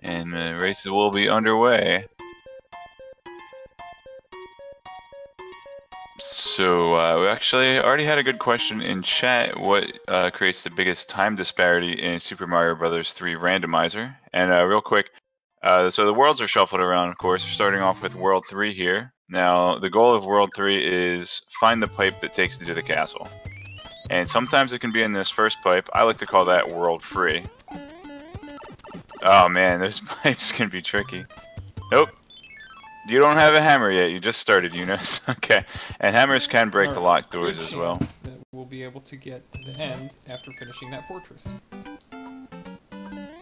And the races will be underway. So we actually already had a good question in chat. What creates the biggest time disparity in Super Mario Bros. 3 Randomizer? And real quick, so the worlds are shuffled around, of course. We're starting off with World 3 here. Now, the goal of World 3 is find the pipe that takes you to the castle. And sometimes it can be in this first pipe. I like to call that World Free. Oh man, those pipes can be tricky. Nope. You don't have a hammer yet, you just started, Eunos. Okay. And hammers can break the locked doors as well. That we'll be able to get to the end after finishing that fortress.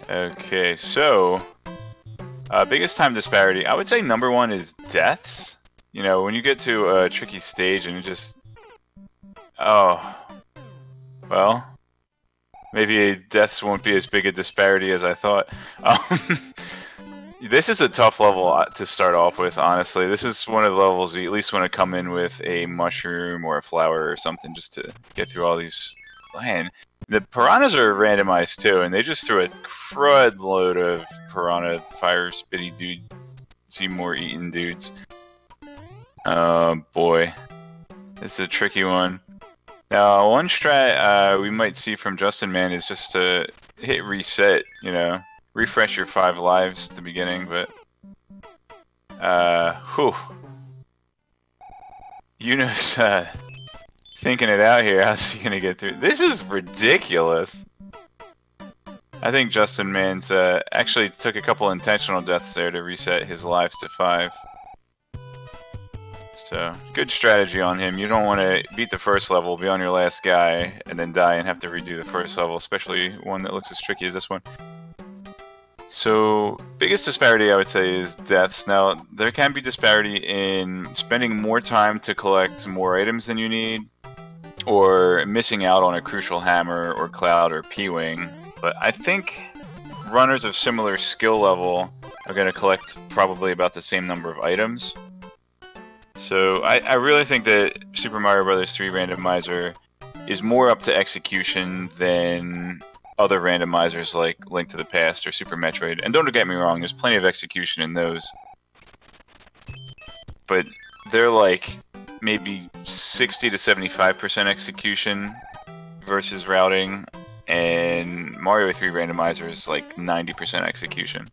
Okay, so biggest time disparity, I would say number one is deaths. You know, when you get to a tricky stage and it just... Oh. Well, maybe deaths won't be as big a disparity as I thought. This is a tough level to start off with, honestly. This is one of the levels you at least want to come in with a mushroom or a flower or something just to get through all these... Man, the piranhas are randomized too, and they just threw a crud load of piranha fire spitty dude, Seymour eating dudes. Oh boy. This is a tricky one. Now, one strat we might see from Justin Man is just to hit reset, you know. Refresh your 5 lives at the beginning, but... whew. Eunos, thinking it out here, how's he gonna get through? This is ridiculous! I think Justin Man's, actually took a couple intentional deaths there to reset his lives to 5. So, good strategy on him. You don't want to beat the first level, be on your last guy, and then die and have to redo the first level, especially one that looks as tricky as this one. So, biggest disparity I would say is deaths. Now, there can be disparity in spending more time to collect more items than you need, or missing out on a crucial hammer, or cloud, or P-Wing. But I think runners of similar skill level are going to collect probably about the same number of items. So, I really think that Super Mario Bros. 3 Randomizer is more up to execution than other randomizers like Link to the Past or Super Metroid. And don't get me wrong, there's plenty of execution in those. But they're like maybe 60 to 75% execution versus routing, and Mario 3 Randomizer is like 90% execution.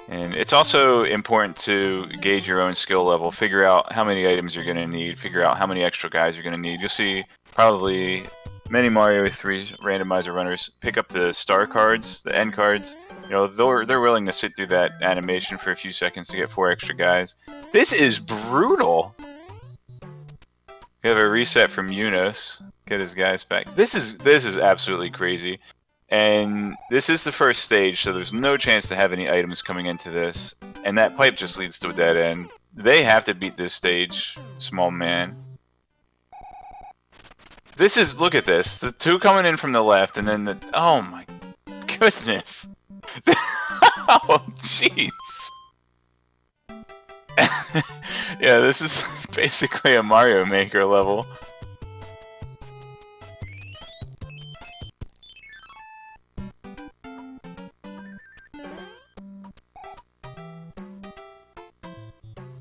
And it's also important to gauge your own skill level, figure out how many items you're going to need, figure out how many extra guys you're going to need. You'll see probably many Mario 3 Randomizer runners pick up the star cards, the end cards. You know, they're willing to sit through that animation for a few seconds to get 4 extra guys. This is brutal! We have a reset from Eunos. Get his guys back. This is absolutely crazy. And this is the first stage, so there's no chance to have any items coming into this. And that pipe just leads to a dead end. They have to beat this stage, small man. This is, look at this. The 2 coming in from the left, and then the, oh my goodness. Oh, jeez. Yeah, this is basically a Mario Maker level.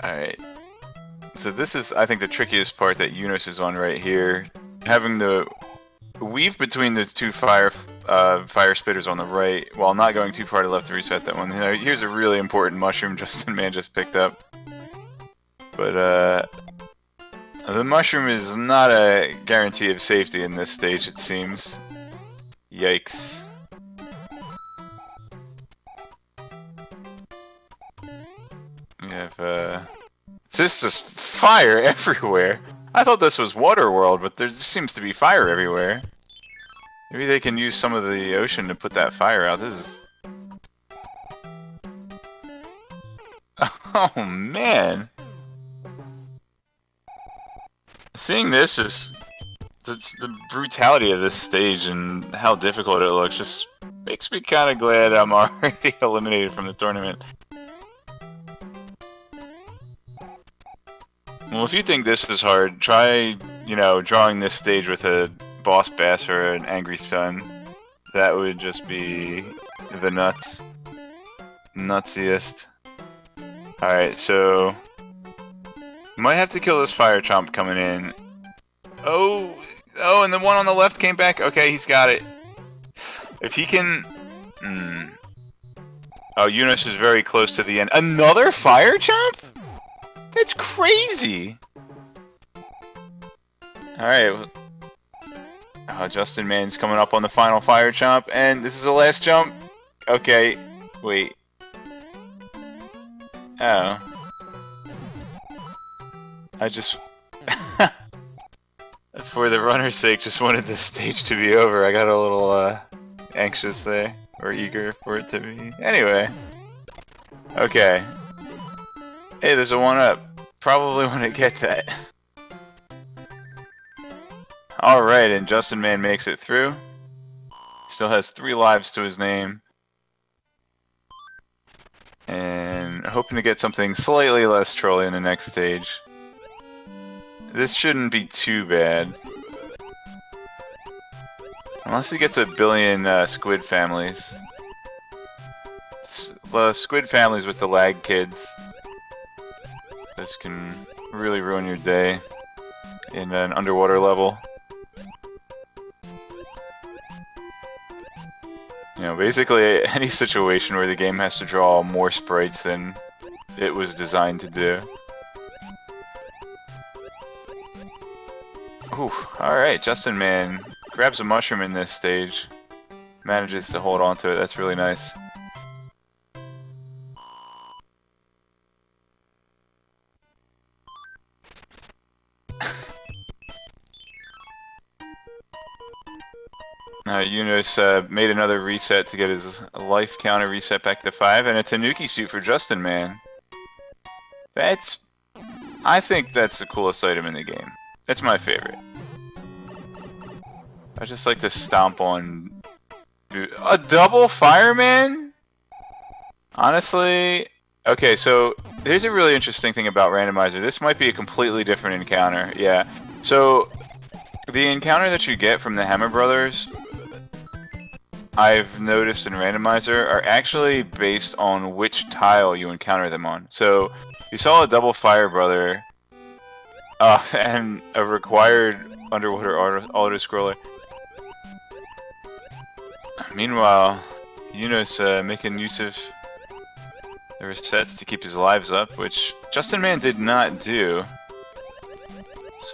Alright, so this is, I think, the trickiest part that Eunos is on right here. Having the weave between those 2 fire spitters on the right, while not going too far to left to reset that one. Here's a really important mushroom Justin Man just picked up. But, the mushroom is not a guarantee of safety in this stage, it seems. Yikes. We have, it's just fire everywhere. I thought this was Waterworld, but there just seems to be fire everywhere. Maybe they can use some of the ocean to put that fire out. This is... Oh, man! Seeing this just... the brutality of this stage and how difficult it looks just makes me kind of glad I'm already eliminated from the tournament. Well, if you think this is hard, try, you know, drawing this stage with a boss bass or an angry sun. That would just be the nuts. Nutsiest. Alright, so... might have to kill this fire chomp coming in. Oh! Oh, and the one on the left came back. Okay, he's got it. If he can... Oh, Eunos is very close to the end. Another fire chomp? That's crazy! Alright. Oh, Justin Man's coming up on the final fire chomp, and this is the last jump. Okay, wait. Oh. I just... for the runner's sake, just wanted this stage to be over. I got a little, anxious there. Or eager for it to be. Anyway. Okay. Hey, there's a 1-up. Probably want to get that. Alright, and Justin Man makes it through. Still has 3 lives to his name. And hoping to get something slightly less trolly in the next stage. This shouldn't be too bad. Unless he gets a billion squid families. Squid families with the lag kids. This can really ruin your day in an underwater level. You know, basically any situation where the game has to draw more sprites than it was designed to do. Ooh, alright, Justin Man grabs a mushroom in this stage. Manages to hold on to it, that's really nice. Eunos made another reset to get his life counter reset back to 5, and a Tanuki suit for Justin Man. I think that's the coolest item in the game. That's my favorite. I just like to stomp on... Dude, a double fireman? Honestly... Okay, so here's a really interesting thing about Randomizer. This might be a completely different encounter. Yeah. So, the encounter that you get from the Hammer Brothers, I've noticed in Randomizer, are actually based on which tile you encounter them on. So, you saw a double fire brother, and a required underwater auto-scroller. Meanwhile, Eunos making use of the resets to keep his lives up, which Justin Man did not do.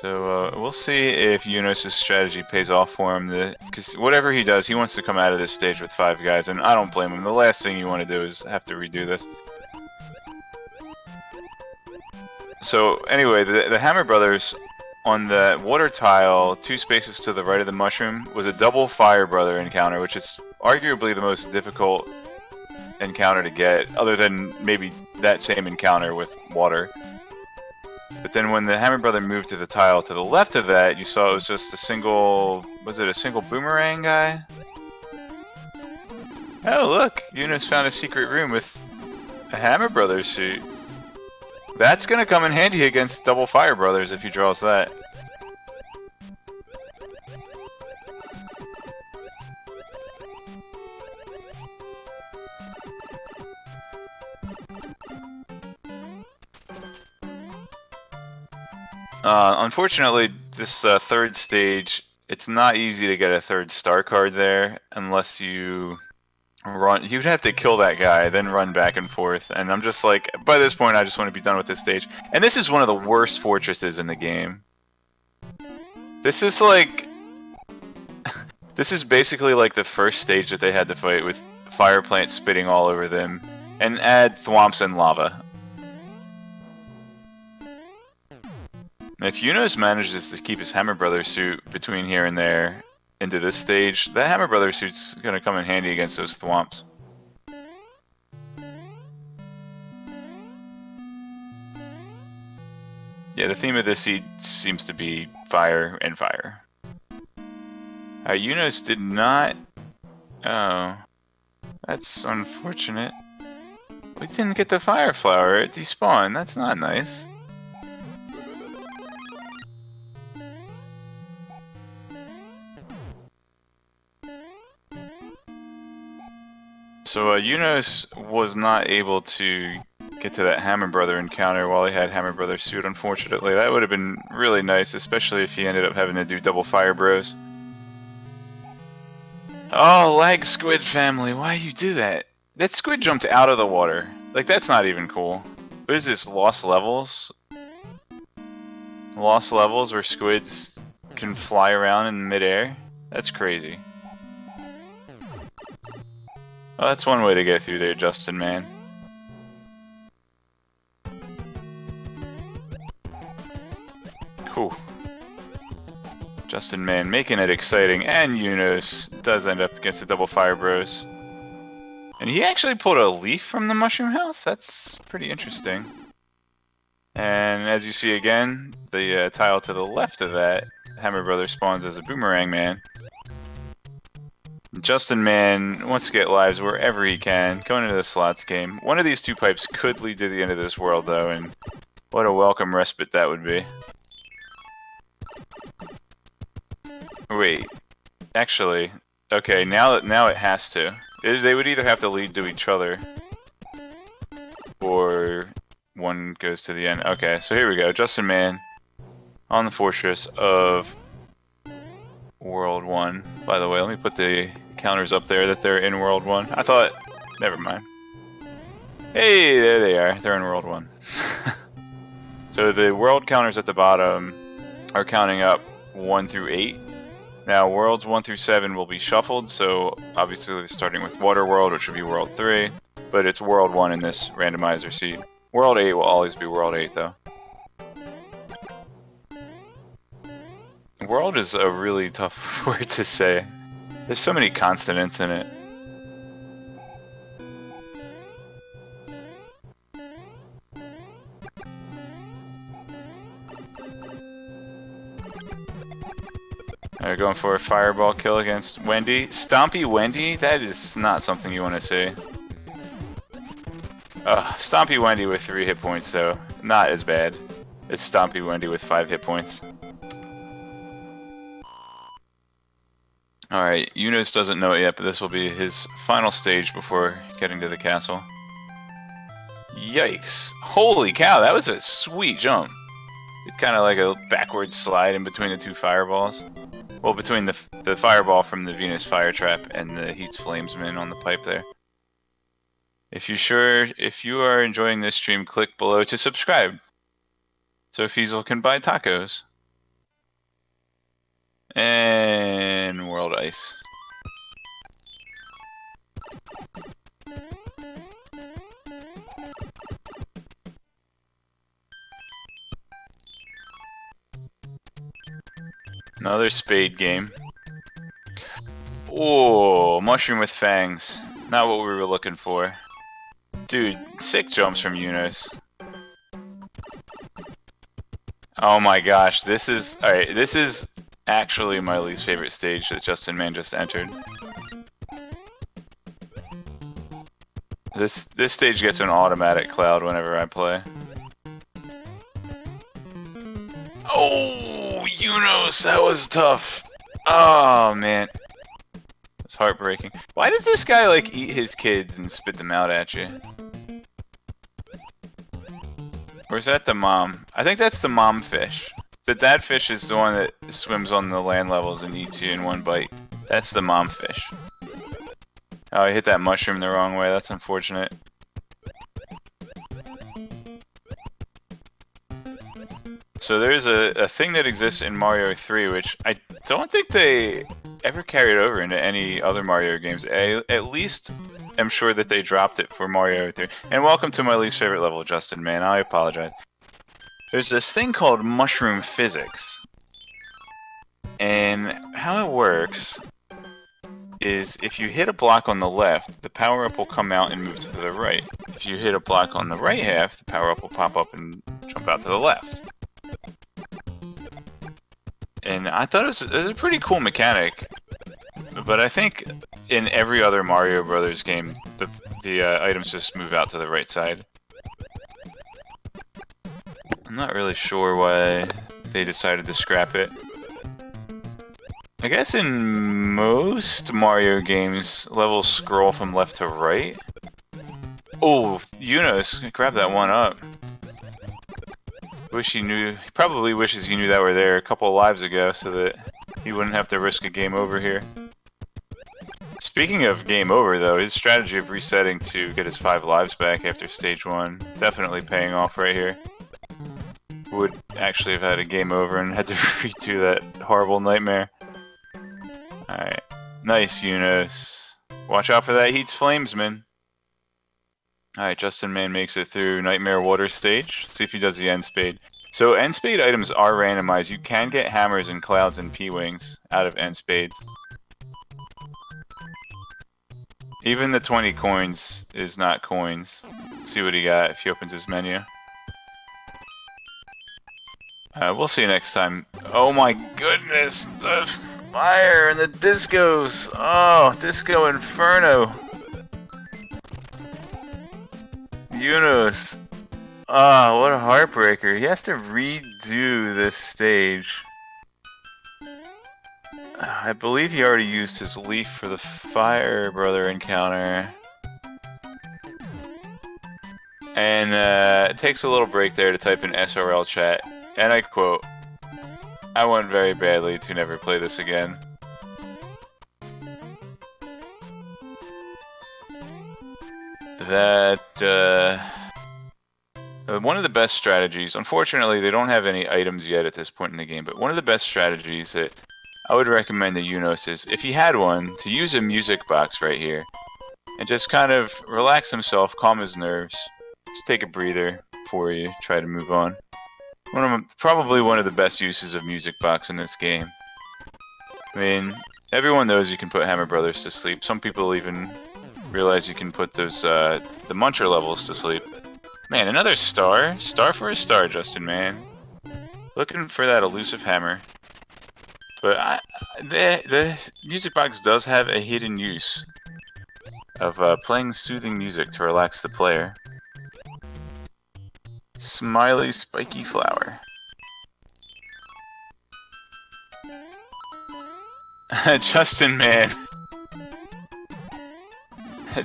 So we'll see if Eunos' strategy pays off for him. Because whatever he does, he wants to come out of this stage with 5 guys, and I don't blame him. The last thing you want to do is have to redo this. So anyway, the Hammer Brothers on the water tile, 2 spaces to the right of the mushroom, was a double fire brother encounter, which is arguably the most difficult encounter to get, other than maybe that same encounter with water. But then when the Hammer Brother moved to the tile to the left of that, you saw it was just a single... was it a single boomerang guy? Oh look! Eunos found a secret room with a Hammer Brother suit. That's gonna come in handy against double fire brothers if he draws that. Unfortunately, this third stage, it's not easy to get a 3rd star card there unless you run. You'd have to kill that guy, then run back and forth. And I'm just like, by this point, I just want to be done with this stage. And this is one of the worst fortresses in the game. This is like, this is basically like the first stage that they had to fight with fire plants spitting all over them, and add thwomps and lava. If Eunos manages to keep his Hammer Brother suit between here and there into this stage, that Hammer Brother suit's gonna come in handy against those thwomps. Yeah, the theme of this seed seems to be fire and fire. Eunos did not... Oh. That's unfortunate. We didn't get the fire flower, it despawned, that's not nice. So Eunos was not able to get to that Hammer Brother encounter while he had Hammer Brother suit, unfortunately. That would have been really nice, especially if he ended up having to do double fire bros. Oh, lag squid family, why you do that? That squid jumped out of the water. Like, that's not even cool. What is this, lost levels? Lost levels where squids can fly around in midair? That's crazy. Well, that's one way to get through there, Justin, man. Cool. Justin, man, making it exciting, and Eunos does end up against the double fire bros. And he actually pulled a leaf from the mushroom house? That's pretty interesting. And as you see again, the tile to the left of that, Hammer Brother spawns as a boomerang man. Justin Man wants to get lives wherever he can, going into the slots game. One of these two pipes could lead to the end of this world though, and what a welcome respite that would be. Wait, actually, okay, now it has to. They would either have to lead to each other, or one goes to the end. Okay, so here we go, Justin Man on the fortress of World 1. By the way, let me put the counters up there that they're in World 1. I thought, never mind. Hey, there they are, they're in World 1. So the world counters at the bottom are counting up 1 through 8. Now, worlds 1 through 7 will be shuffled, so obviously starting with Water World, which would be World 3, but it's World 1 in this randomizer seed. World 8 will always be World 8, though. World is a really tough word to say. There's so many consonants in it. Alright, going for a fireball kill against Wendy. Stompy Wendy? That is not something you want to see. Stompy Wendy with 3 hit points though. Not as bad as Stompy Wendy with 5 hit points. Alright, Eunos doesn't know it yet, but this will be his final stage before getting to the castle. Yikes. Holy cow, that was a sweet jump. It's kind of like a backward slide in between the two fireballs. Well, between the fireball from the Venus fire trap and the Heat's Flamesman on the pipe there. If you are enjoying this stream, click below to subscribe, so Fiesel can buy tacos. And World Ice. Another spade game. Oh, mushroom with fangs. Not what we were looking for. Dude, sick jumps from Eunos. Oh my gosh, this is... Alright, this is actually my least favorite stage that Justin Man just entered. This stage gets an automatic cloud whenever I play. Oh, Eunos, that was tough. Oh man, it's heartbreaking. Why does this guy like eat his kids and spit them out at you? Or is that the mom? I think that's the mom fish. The dad fish is the one that swims on the land levels and eats you in one bite. That's the mom fish. Oh, I hit that mushroom the wrong way. That's unfortunate. So there's a thing that exists in Mario 3, which I don't think they ever carried over into any other Mario games. I at least am sure that they dropped it for Mario 3. And welcome to my least favorite level, Justin, man. I apologize. There's this thing called mushroom physics. And how it works is if you hit a block on the left, the power-up will come out and move to the right. If you hit a block on the right half, the power-up will pop up and jump out to the left. And I thought it was a pretty cool mechanic, but I think in every other Mario Brothers game, the items just move out to the right side. I'm not really sure why they decided to scrap it. I guess in most Mario games, levels scroll from left to right. Oh, Eunos, grab that one up. Wish he knew. He probably wishes he knew that were there a couple of lives ago, so that he wouldn't have to risk a game over here. Speaking of game over, though, his strategy of resetting to get his 5 lives back after stage 1 definitely paying off right here. Would actually have had a game over and had to redo that horrible nightmare. Alright. Nice, Eunos. Watch out for that Heat's Flamesman. Alright, justinman makes it through Nightmare Water stage. Let's see if he does the end spade. So end spade items are randomized. You can get hammers and clouds and P-wings out of end spades. Even the 20 coins is not coins. Let's see what he got if he opens his menu. We'll see you next time. Oh my goodness, the fire and the discos! Oh, Disco Inferno! Eunos. Ah, what a heartbreaker. He has to redo this stage. I believe he already used his leaf for the Fire Brother encounter. And it takes a little break there to type in SRL chat. And I quote, "I want very badly to never play this again." That, one of the best strategies, unfortunately they don't have any items yet at this point in the game, but one of the best strategies that I would recommend to Eunos is, if he had one, to use a music box right here. And just kind of relax himself, calm his nerves, just take a breather before you try to move on. Probably one of the best uses of music box in this game. I mean, everyone knows you can put Hammer Brothers to sleep. Some people even realize you can put those the Muncher levels to sleep. Man, another star? Star for a star, justinman. Looking for that elusive hammer. But the music box does have a hidden use of playing soothing music to relax the player. Smiley spiky flower. justinman.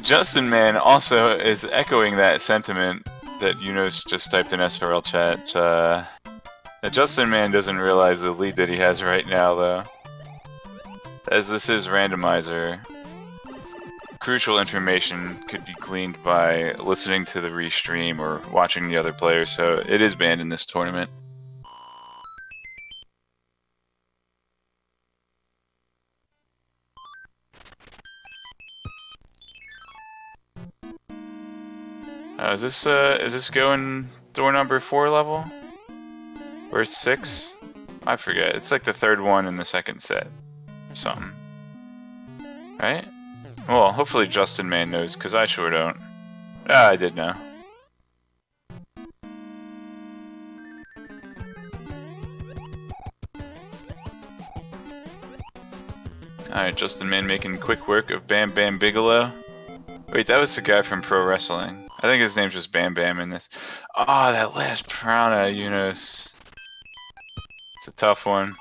justinman also is echoing that sentiment that Eunos just typed in SRL chat. justinman doesn't realize the lead that he has right now, though. As this is Randomizer, crucial information could be gleaned by listening to the restream or watching the other players, so it is banned in this tournament. Is this going door number 4 level? Or 6? I forget. It's like the 3rd one in the 2nd set. Or something. Right? Well, hopefully justinman knows, because I sure don't. Ah, I did know. Alright, justinman making quick work of Bam Bam Bigelow. Wait, that was the guy from Pro Wrestling. I think his name's just Bam Bam in this. Oh, that last piranha, Eunos. It's a tough one.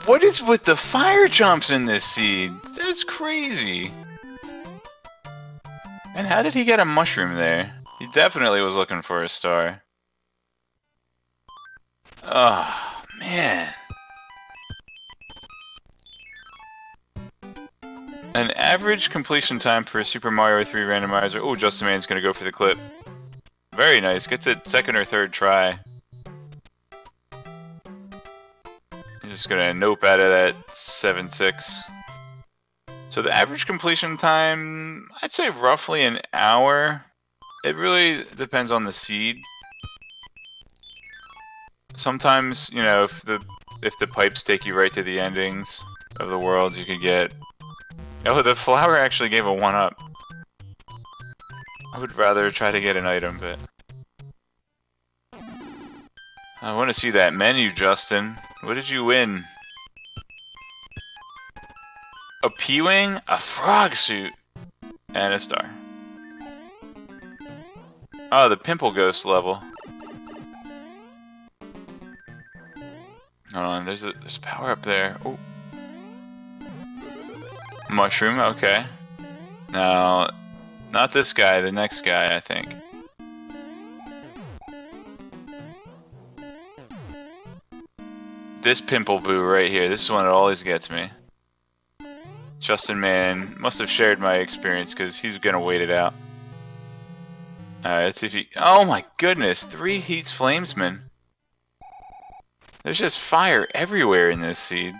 What is with the fire jumps in this seed? That's crazy. And how did he get a mushroom there? He definitely was looking for a star. Oh, man. An average completion time for a Super Mario 3 randomizer. Oh, justinman's gonna go for the clip. Very nice. Gets it 2nd or 3rd try. Just gonna nope out of that 7-6. So the average completion time, I'd say roughly an hour. It really depends on the seed. Sometimes, you know, if the pipes take you right to the endings of the worlds, you could get. Oh, the flower actually gave a 1-up. I would rather try to get an item, but I want to see that menu, Justin. What did you win? A P-Wing, a frog suit, and a star. Oh, the Pimple Ghost level. Hold on, there's power up there. Oh. Mushroom, okay. Now, not this guy, the next guy, I think. This Pimple Boo right here, this is one that always gets me. Justin Man must have shared my experience because he's gonna wait it out. Alright, let's see if he. Oh my goodness, 3 Heats Flamesman. There's just fire everywhere in this seed.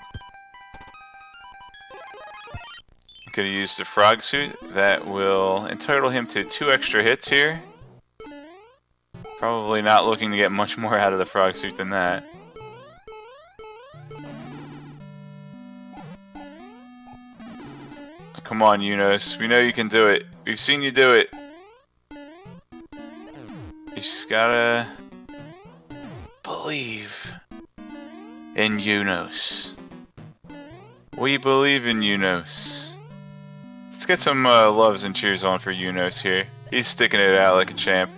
I'm gonna use the frog suit. That will entitle him to 2 extra hits here. Probably not looking to get much more out of the frog suit than that. Come on, Eunos. We know you can do it. We've seen you do it. You just gotta believe in Eunos. We believe in Eunos. Let's get some loves and cheers on for Eunos here. He's sticking it out like a champ.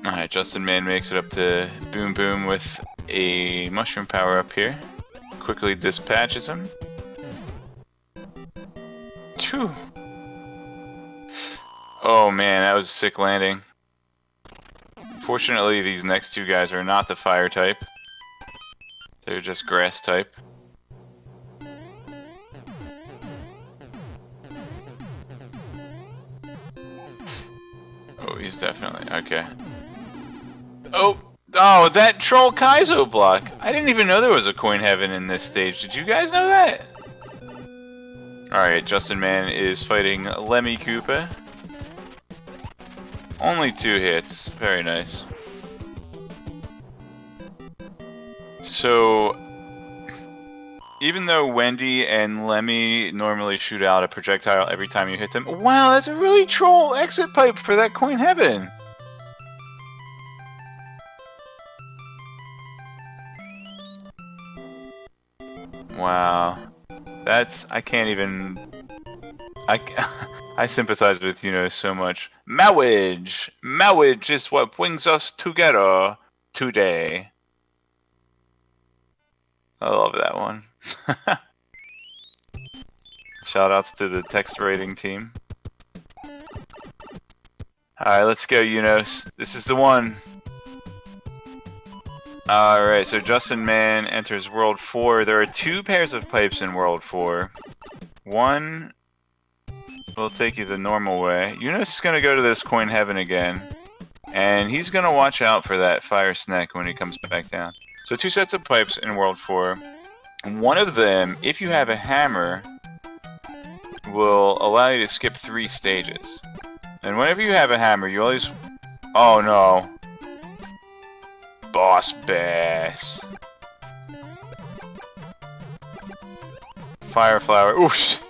Alright, Justin Man makes it up to Boom Boom with a mushroom power up here. Quickly dispatches him. Phew. Oh man, that was a sick landing. Fortunately, these next 2 guys are not the fire type. They're just grass type. Oh, he's definitely okay. Oh, that Troll Kaizo block. I didn't even know there was a coin heaven in this stage. Did you guys know that? Alright, Justin Man is fighting Lemmy Koopa. Only 2 hits. Very nice. So, even though Wendy and Lemmy normally shoot out a projectile every time you hit them, wow, that's a really troll exit pipe for that coin heaven. Wow, I can't even, I sympathize with Eunos so much. Marriage is what brings us together today. I love that one. Shoutouts to the text rating team. Alright, let's go, Eunos. This is the one. Alright, so Justin Man enters World 4. There are 2 pairs of pipes in World 4. One will take you the normal way. Eunos is going to go to this coin heaven again. And he's going to watch out for that fire snack when he comes back down. So 2 sets of pipes in World 4. One of them, if you have a hammer, will allow you to skip 3 stages. And whenever you have a hammer, you always... Oh no. Boss Bass. Fire Flower. Oosh.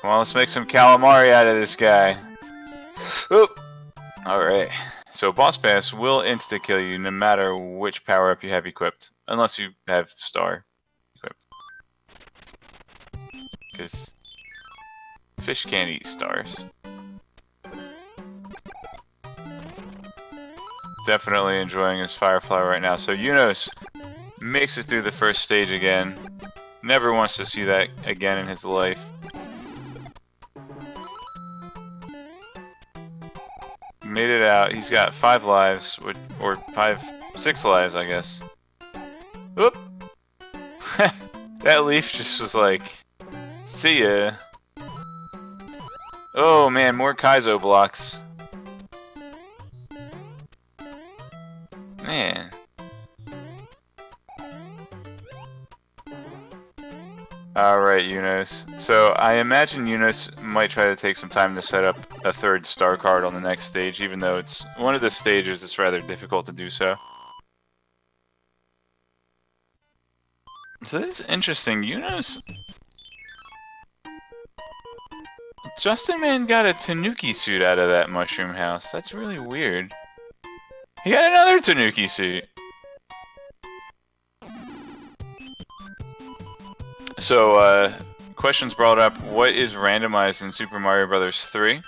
Come on, let's make some calamari out of this guy. Oop. Alright. So Boss Bass will insta-kill you no matter which power-up you have equipped. Unless you have Star equipped. Because fish can't eat stars. Definitely enjoying his Fire Flower right now. So Eunos makes it through the first stage again. Never wants to see that again in his life. Made it out. He's got 5 lives, or 6 lives, I guess. Oop! That leaf just was like, see ya. Oh man, more Kaizo blocks. Man. Alright, Eunos. So I imagine Eunos might try to take some time to set up a 3rd star card on the next stage, even though it's one of the stages it's rather difficult to do so. So this is interesting. Eunos Justin Man got a Tanuki suit out of that mushroom house. That's really weird. He got another Tanuki suit. So, questions brought up, what is randomized in Super Mario Bros. 3?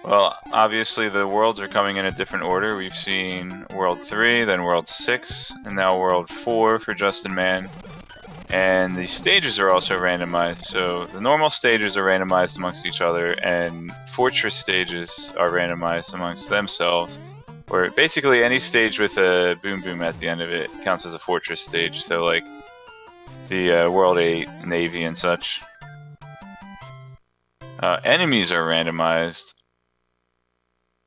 Well, obviously the worlds are coming in a different order. We've seen World 3, then World 6, and now World 4 for Justin Man. And the stages are also randomized. So the normal stages are randomized amongst each other, and Fortress stages are randomized amongst themselves. Where basically any stage with a boom boom at the end of it counts as a Fortress stage. So like the World 8, Navy, and such. Enemies are randomized.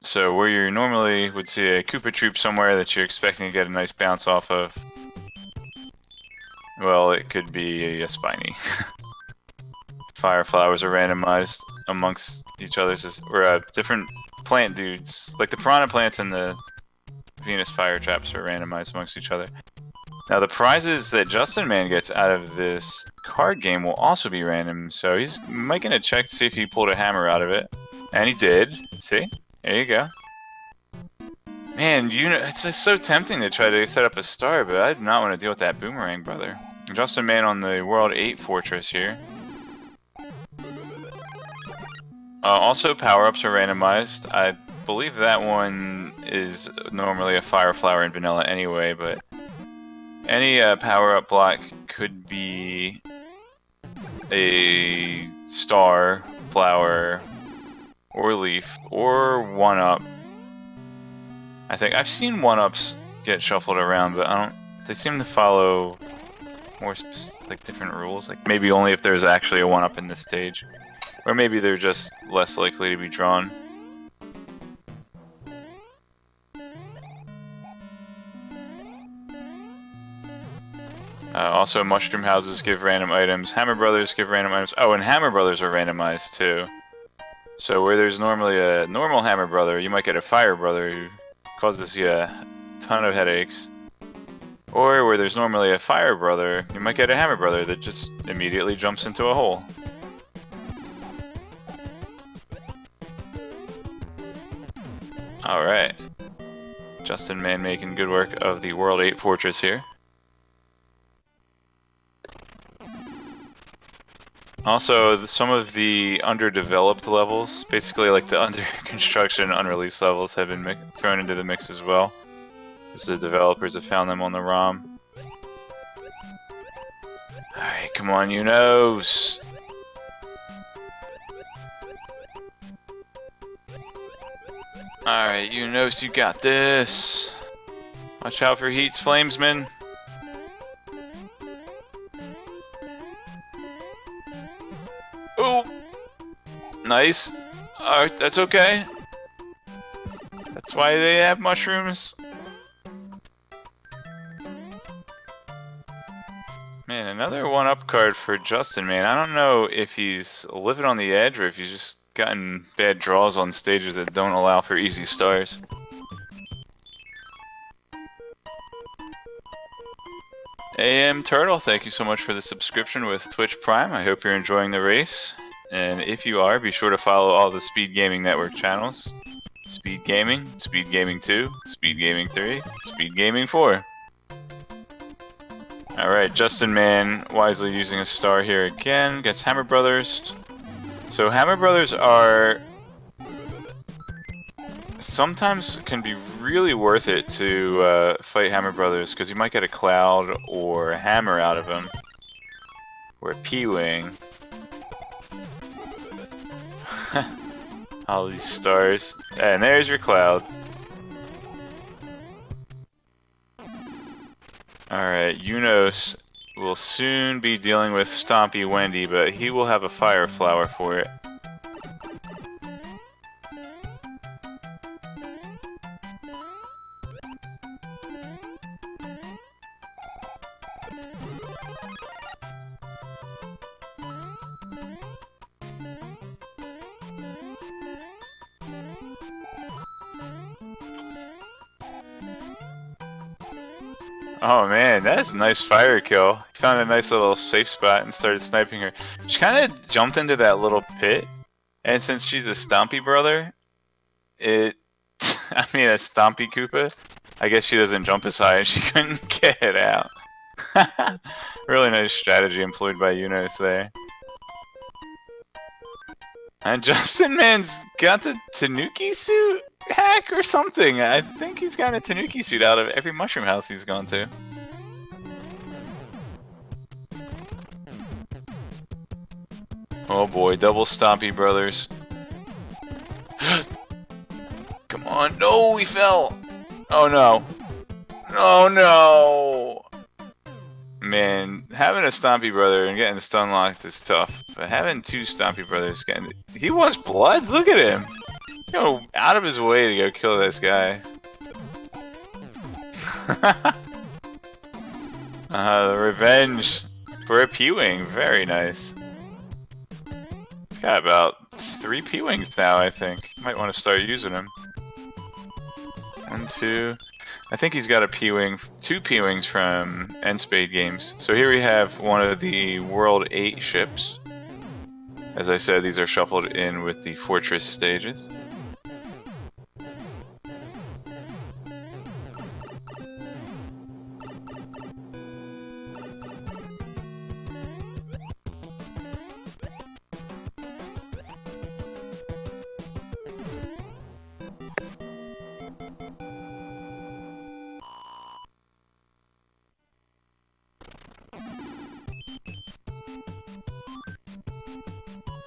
So where you normally would see a Koopa Troop somewhere that you're expecting to get a nice bounce off of, well, it could be a Spiny. Fire flowers are randomized amongst each other, or different plant dudes. Like the piranha plants and the Venus fire traps are randomized amongst each other. Now the prizes that Justin Man gets out of this card game will also be random, so he's might gonna check to see if he pulled a hammer out of it. And he did. See? There you go. Man, it's just so tempting to try to set up a star, but I do not want to deal with that boomerang, brother. Justin Man on the World 8 Fortress here. Also, power-ups are randomized. I believe that one is normally a fire flower in vanilla anyway, but any power-up block could be a star, flower, or leaf, or one-up. I think I've seen one-ups get shuffled around, but they seem to follow more like different rules. Like maybe only if there's actually a one-up in this stage, or maybe they're just less likely to be drawn. Also, mushroom houses give random items. Hammer Brothers give random items. Oh, and Hammer Brothers are randomized too. So where there's normally a normal Hammer Brother, you might get a Fire Brother who causes you a ton of headaches. Or where there's normally a Fire Brother, you might get a Hammer Brother that just immediately jumps into a hole. Alright. Justin Man making good work of the World 8 Fortress here. Also, some of the underdeveloped levels, basically like the under construction, unreleased levels, have been thrown into the mix as well, because the developers have found them on the ROM. Alright, come on, Eunos! Alright, Eunos, you got this! Watch out for Heat's Flamesman! Ooh! Nice. That's okay. That's why they have mushrooms. Man, another one-up card for Justin, man. I don't know if he's living on the edge or if he's just gotten bad draws on stages that don't allow for easy stars. AM Turtle, thank you so much for the subscription with Twitch Prime. I hope you're enjoying the race. And if you are, be sure to follow all the Speed Gaming Network channels. Speed Gaming 2, Speed Gaming 3, Speed Gaming 4. Alright, Justin Man wisely using a star here again. Gets Hammer Brothers. So Hammer Brothers are sometimes can be really worth it to fight Hammer Brothers, because you might get a Cloud or a Hammer out of them, or a P-Wing. All these stars, and there's your Cloud. Alright, Eunos will soon be dealing with Stompy Wendy, but he will have a Fire Flower for it. Oh man, that's a nice fire kill. Found a nice little safe spot and started sniping her. She kind of jumped into that little pit And since she's a Stompy brother, I mean a Stompy Koopa, I guess she doesn't jump as high and she couldn't get it out. Really nice strategy employed by Eunos there. And Justin Man's got the Tanuki suit hack or something. I think he's got a Tanuki suit out of every mushroom house he's gone to. Oh boy, double Stompy brothers. Come on, no, he fell! Oh no. Oh no! Man, having a Stompy brother and getting stun locked is tough, but having two Stompy brothers getting... He wants blood? Look at him! Go out of his way to go kill this guy. The revenge for a P-Wing, very nice. He's got about 3 P-Wings now, I think. Might want to start using them. 1, 2... I think he's got a P-Wing, 2 P-Wings from N-Spade games. So here we have one of the World 8 ships. As I said, these are shuffled in with the Fortress stages.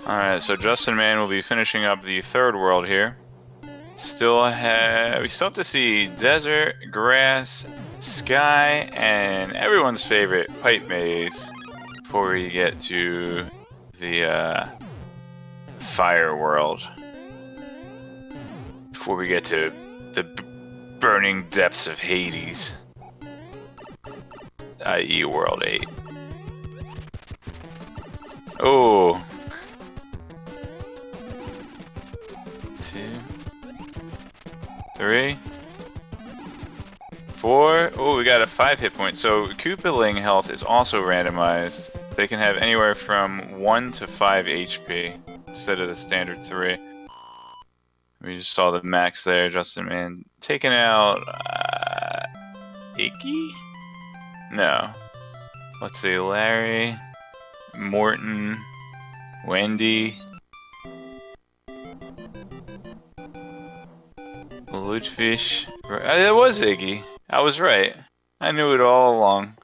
Alright, so Justin Man will be finishing up the 3rd world here. We still have to see desert, grass, sky, and everyone's favorite pipe maze before we get to the fire world. Before we get to the burning depths of Hades, i.e. World 8. Oh. 2, 3, 4. Oh, we got a 5 hit point. So Koopaling health is also randomized. They can have anywhere from 1 to 5 HP instead of the standard 3. We just saw the max there. Justin Man taking out Icky? No. Let's see, Larry, Morton, Wendy, Lutefish. It was Iggy. I was right. I knew it all along.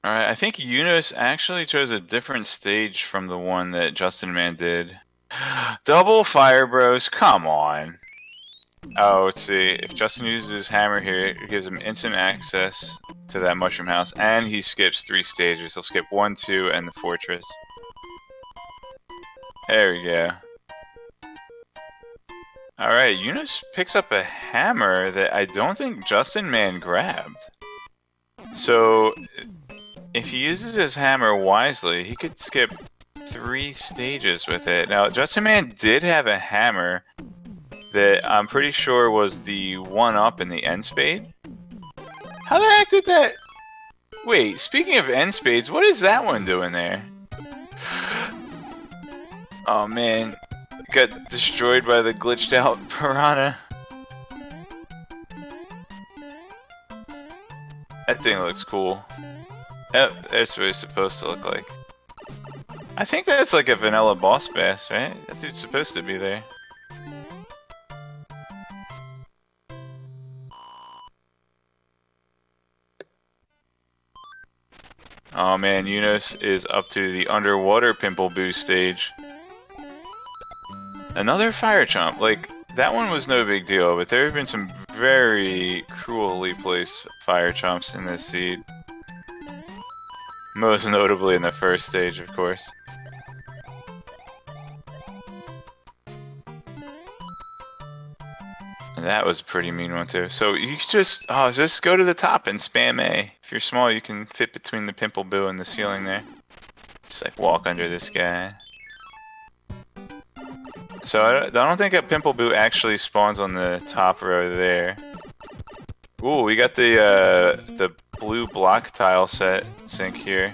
Alright, I think Eunos actually chose a different stage from the one that Justin Man did. Double Fire Bros, come on. Oh, let's see. If Justin uses his hammer here, it gives him instant access to that mushroom house, and he skips 3 stages. He'll skip 1, 2, and the fortress. There we go. Alright, Eunos picks up a hammer that I don't think Justin Man grabbed. So, if he uses his hammer wisely, he could skip 3 stages with it. Now, Justin Man did have a hammer that I'm pretty sure was the 1-up in the N-Spade. How the heck did that... Wait, speaking of N-Spades, what is that one doing there? Oh man, got destroyed by the glitched out piranha. That thing looks cool. Yep, that's what it's supposed to look like. I think that's like a vanilla boss bass, right? That dude's supposed to be there. Oh man, Eunos is up to the underwater pimple boost stage. Another fire chomp. Like, that one was no big deal, but there have been some very cruelly placed fire chomps in this seed. Most notably in the first stage, of course. And that was a pretty mean one too. So you just go to the top and spam A. If you're small, you can fit between the pimple boo and the ceiling there. Just like walk under this guy. So I don't think a pimple boo actually spawns on the top row there. Ooh, we got the blue block tile set sync here.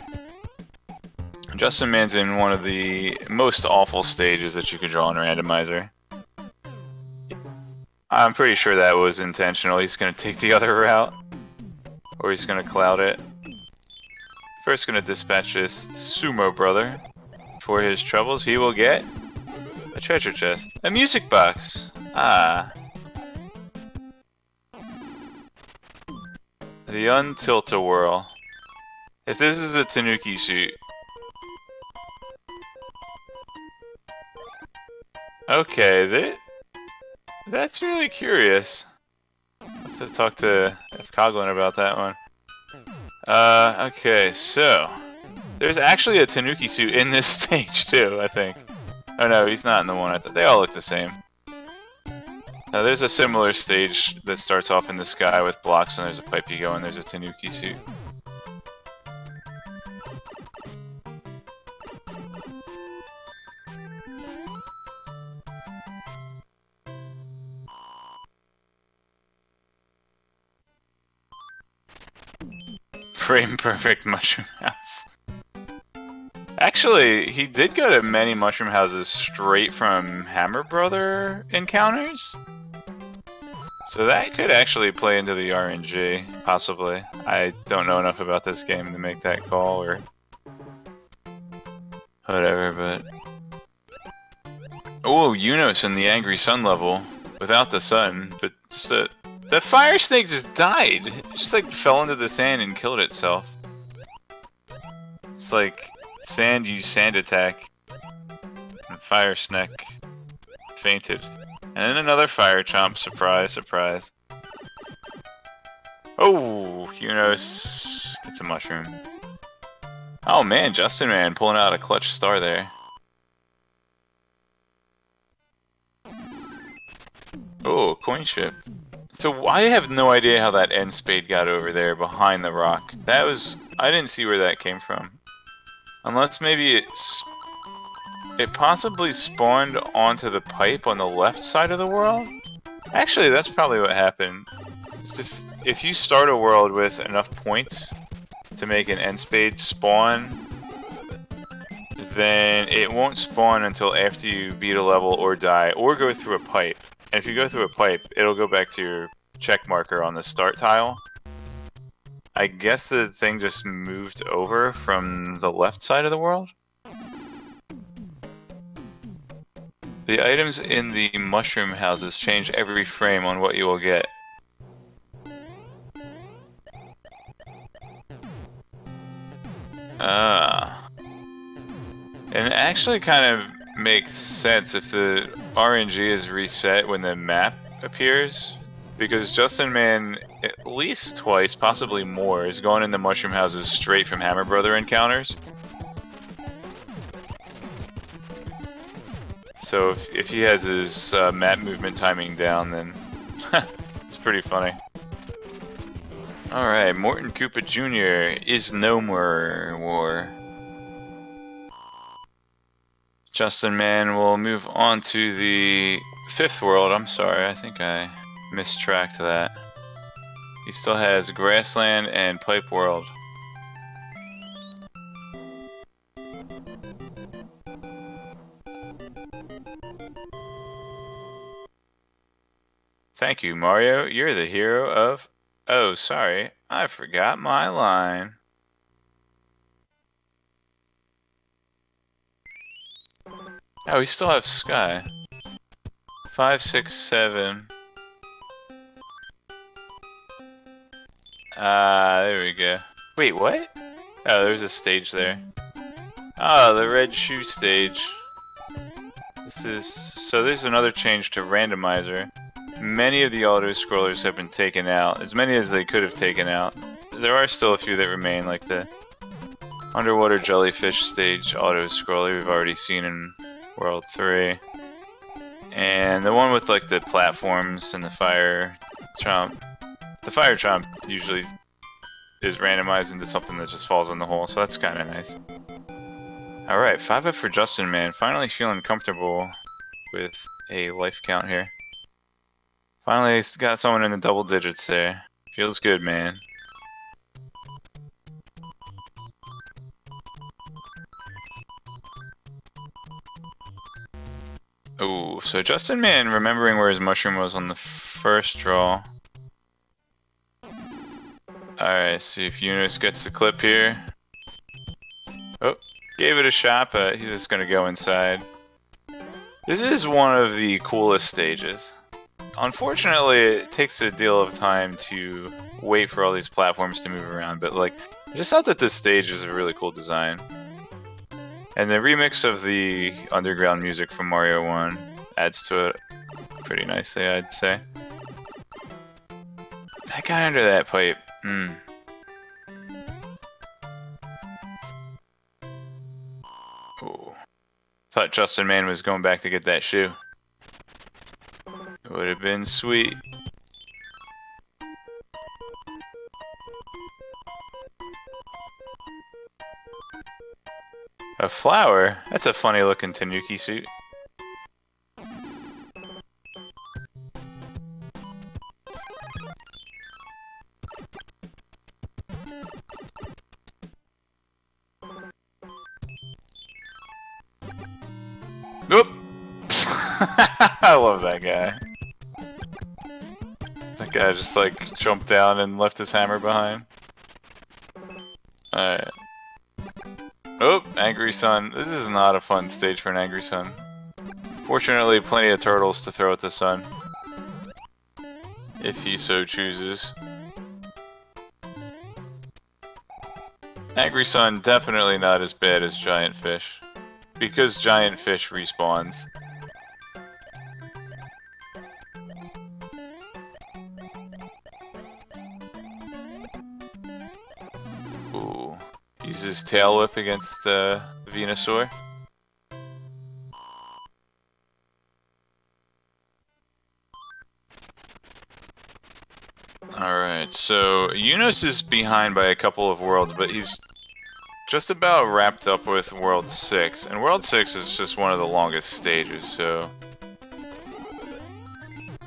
Justin Man's in one of the most awful stages that you could draw in Randomizer. I'm pretty sure that was intentional. He's gonna take the other route. Or he's gonna cloud it. First gonna dispatch this sumo brother. For his troubles, he will get a treasure chest. A music box! Ah. The Untilt-A-Whirl. If this is a Tanuki suit. Okay, that's really curious. I'll have to talk to F. Coughlin about that one. Okay, so there's actually a Tanuki suit in this stage too, I think. Oh no, he's not in the one. They all look the same. Now there's a similar stage that starts off in the sky with blocks, and there's a pipe you go, and there's a Tanuki suit. Frame perfect mushroom house. Actually, he did go to many mushroom houses straight from Hammer Brother encounters. So that could actually play into the RNG, possibly. I don't know enough about this game to make that call or whatever, but... Oh, Eunos in the Angry Sun level without the sun, but just the fire snake just died. It just like fell into the sand and killed itself. It's like sand used sand attack. And fire snake fainted. And then another fire chomp. Surprise, surprise. Oh, Eunos gets a mushroom. Oh man, Justin Man pulling out a clutch star there. Oh, coin ship. So I have no idea how that end spade got over there behind the rock. That was... I didn't see where that came from. Unless maybe it possibly spawned onto the pipe on the left side of the world? Actually, that's probably what happened. If you start a world with enough points to make an end spade spawn, then it won't spawn until after you beat a level or die or go through a pipe. And if you go through a pipe, it'll go back to your check marker on the start tile. I guess the thing just moved over from the left side of the world? The items in the mushroom houses change every frame on what you will get. Ah. And it actually kind of makes sense if the RNG is reset when the map appears, because Justin Man at least twice, possibly more, is going in the mushroom houses straight from Hammer Brother encounters. So if he has his map movement timing down, then it's pretty funny. Alright, Morton Koopa Jr. is no more war. Justin Man will move on to the 5th world. I'm sorry, I think I mistracked that. He still has Grassland and Pipe World. Thank you, Mario. You're the hero of... Oh, sorry. I forgot my line. Oh, we still have Sky. 5, 6, 7. There we go. Wait, what? Oh, there's a stage there. Ah, the red shoe stage. This is... So there's another change to Randomizer. Many of the auto-scrollers have been taken out. As many as they could have taken out. There are still a few that remain, like the underwater jellyfish stage auto-scroller we've already seen in World 3. And the one with like the platforms and the fire chomp. The fire chomp usually is randomized into something that just falls in the hole, so that's kind of nice. Alright, 5 up for Justin Man. Finally feeling comfortable with a life count here. Finally got someone in the double digits there. Feels good, man. so Justin Man remembering where his mushroom was on the first draw. Alright, see if Eunos gets the clip here. Oh, gave it a shot, but he's just gonna go inside. This is one of the coolest stages. Unfortunately, it takes a deal of time to wait for all these platforms to move around, but like, I just thought that this stage is a really cool design. And the remix of the underground music from Mario 1 adds to it pretty nicely, I'd say. That guy under that pipe, Ooh. Thought Justin Man was going back to get that shoe. It would have been sweet. A flower? That's a funny looking Tanuki suit. Oop! I love that guy. That guy just like jumped down and left his hammer behind. Alright. Oh, Angry Sun. This is not a fun stage for an Angry Sun. Fortunately, plenty of turtles to throw at the sun. If he so chooses. Angry Sun definitely not as bad as Giant Fish. Because Giant Fish respawns. Ooh. Uses Tail Whip against Venusaur. Alright, so Eunos is behind by a couple of worlds, but he's just about wrapped up with World 6. And World 6 is just one of the longest stages, so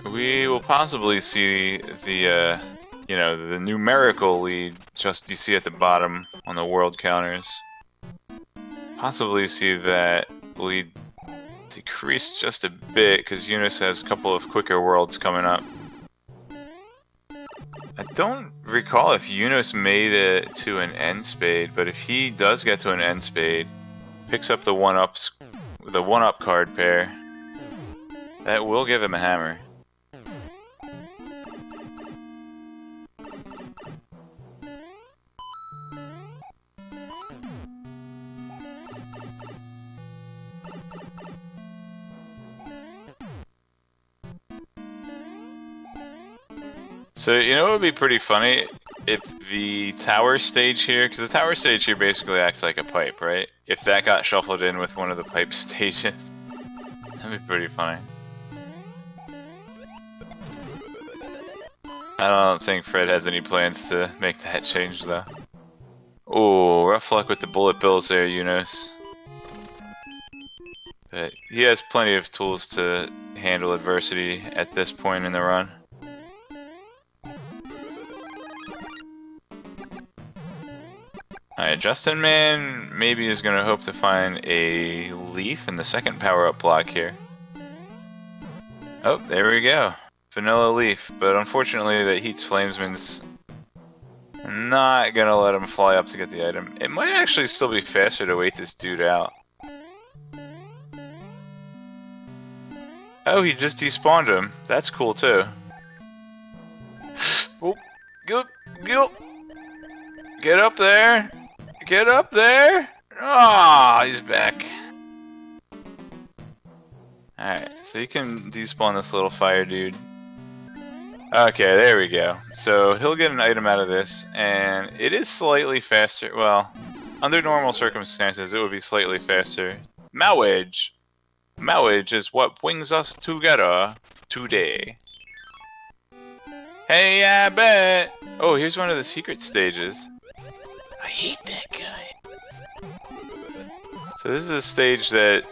we will possibly see the, you know, the numerical lead just you see at the bottom on the world counters. Possibly see that lead decrease just a bit, because Eunos has a couple of quicker worlds coming up. I don't recall if Eunos made it to an end spade, but if he does get to an end spade, picks up the one-up card pair, that will give him a hammer. So, you know what would be pretty funny? If the tower stage here, because the tower stage here basically acts like a pipe, right? If that got shuffled in with one of the pipe stages, that'd be pretty funny. I don't think Fred has any plans to make that change though. Ooh, rough luck with the bullet bills there, Eunos. But he has plenty of tools to handle adversity at this point in the run. Alright, Justin Man maybe is going to hope to find a leaf in the second power-up block here. Oh, there we go. Vanilla leaf, but unfortunately that Heat's Flamesman's not going to let him fly up to get the item. It might actually still be faster to wait this dude out. Oh, he just despawned him. That's cool too. Oh, get up there! Get up there! Ah, he's back. Alright, so you can despawn this little fire dude. Okay, there we go. So he'll get an item out of this, and it is slightly faster. Well, under normal circumstances, it would be slightly faster. Marriage! Marriage is what brings us together today. Hey, I bet! Oh, here's one of the secret stages. I hate that guy. So this is a stage that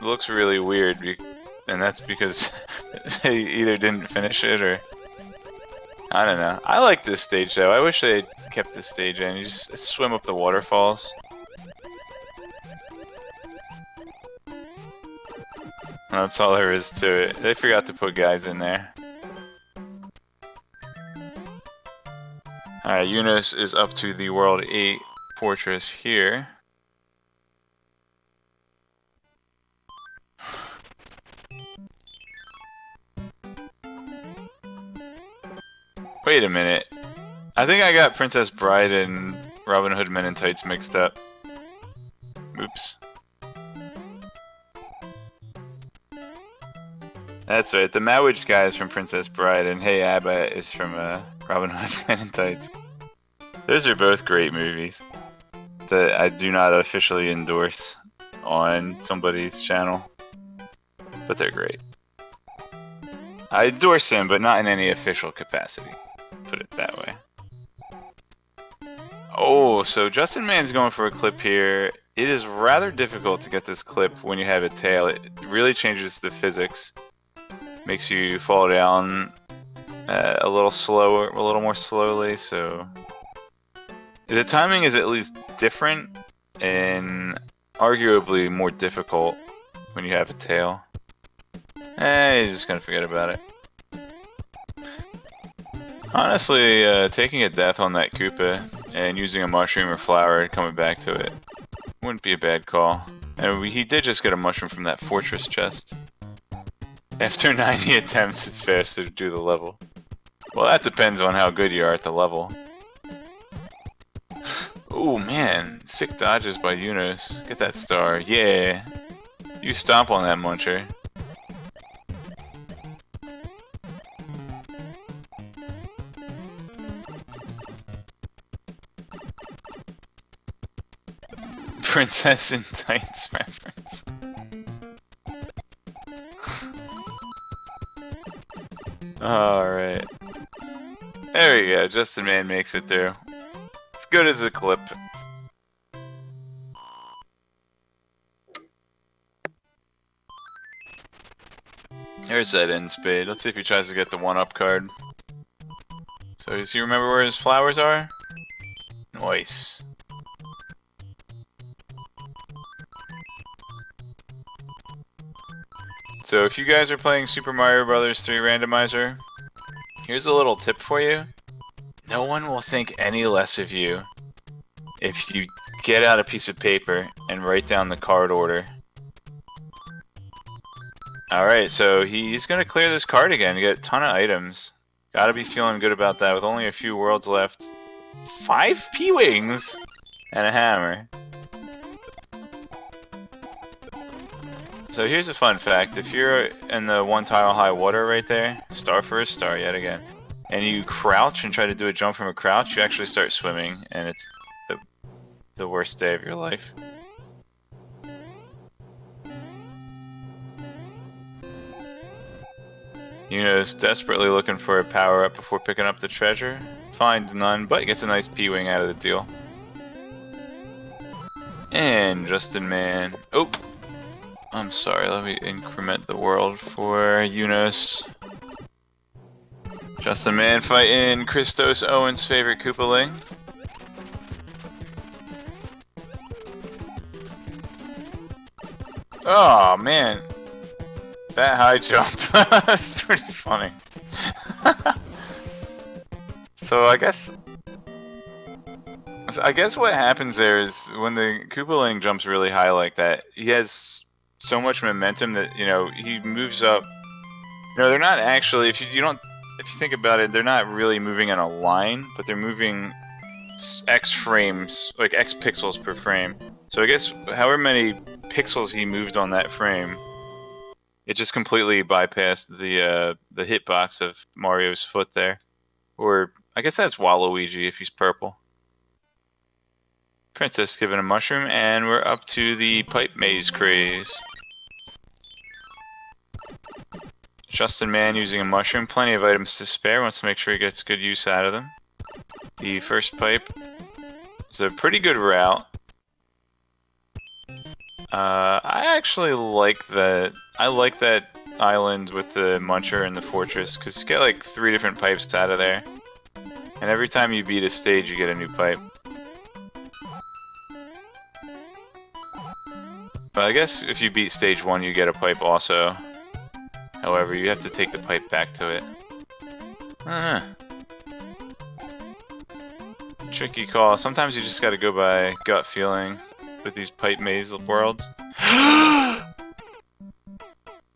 looks really weird, and that's because they either didn't finish it or I don't know. I like this stage though. I wish they had kept this stage in. You just swim up the waterfalls. That's all there is to it. They forgot to put guys in there. Alright, Eunos is up to the World 8 fortress here. Wait a minute. I think I got Princess Bride and Robin Hood Men in Tights mixed up. Oops. That's right, the Mawich guy is from Princess Bride and Hey Abba is from Robin Hood Men in Tights. Those are both great movies that I do not officially endorse on somebody's channel, but they're great. I endorse him, but not in any official capacity. Put it that way. Oh, so Justin Man's going for a clip here. It is rather difficult to get this clip when you have a tail. It really changes the physics. Makes you fall down a little slower, a little more slowly, so... The timing is at least different and arguably more difficult when you have a tail. You're just gonna forget about it. Honestly, taking a death on that Koopa and using a mushroom or flower coming back to it wouldn't be a bad call. And he did just get a mushroom from that fortress chest. After 90 attempts, it's faster to do the level. Well, that depends on how good you are at the level. Oh man, sick dodges by Eunos. Get that star, yeah. You stomp on that muncher. Princess in Tights reference. Alright. There we go, Justin Man makes it through. It's good as a clip. There's that end spade. Let's see if he tries to get the 1-up card. So does he remember where his flowers are? Nice. So if you guys are playing Super Mario Bros. 3 Randomizer, here's a little tip for you. No one will think any less of you if you get out a piece of paper and write down the card order. Alright, so he's gonna clear this card again, get a ton of items. Gotta be feeling good about that with only a few worlds left. 5 P-Wings and a hammer. So here's a fun fact, if you're in the 1 tile high water right there, star for a star yet again, and you crouch and try to do a jump from a crouch, you actually start swimming, and it's the worst day of your life. Eunos desperately looking for a power-up before picking up the treasure. Finds none, but gets a nice P-Wing out of the deal. And Justin Man... Oh! I'm sorry, let me increment the world for Eunos. Justin Man fighting Christos Owen's favorite Koopaling. Oh man, that high jump, that's pretty funny. So I guess what happens there is when the Koopaling jumps really high like that, he has so much momentum that, you know, he moves up. You know, they're not actually, if you think about it, they're not really moving in a line, but they're moving X frames, like X pixels per frame. So I guess however many pixels he moved on that frame, it just completely bypassed the hitbox of Mario's foot there. Or I guess that's Waluigi if he's purple. Princess given a mushroom, and we're up to the pipe maze craze. Justin Man using a mushroom, plenty of items to spare, wants to make sure he gets good use out of them. The first pipe is a pretty good route. I actually like that. I like that island with the muncher and the fortress, because you get like 3 different pipes out of there. And every time you beat a stage, you get a new pipe. I guess if you beat stage 1, you get a pipe also. However, you have to take the pipe back to it. Tricky call. Sometimes you just gotta go by gut feeling with these pipe maze worlds.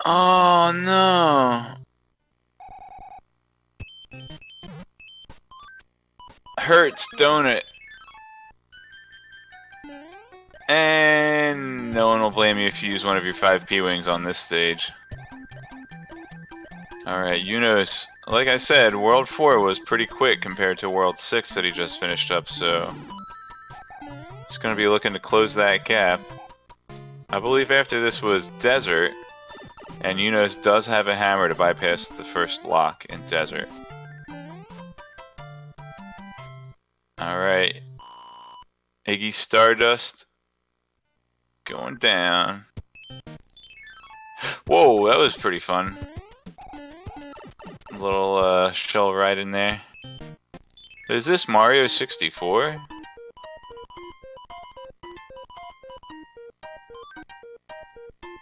Oh no! Hurts, don't it? And no one will blame you if you use one of your 5 P-Wings on this stage. Alright, Eunos. Like I said, World 4 was pretty quick compared to World 6 that he just finished up, so... He's gonna be looking to close that gap. I believe after this was Desert, and Eunos does have a hammer to bypass the first lock in Desert. Alright. Iggy Stardust. Going down. Whoa, that was pretty fun. Little shell ride in there. Is this Mario 64?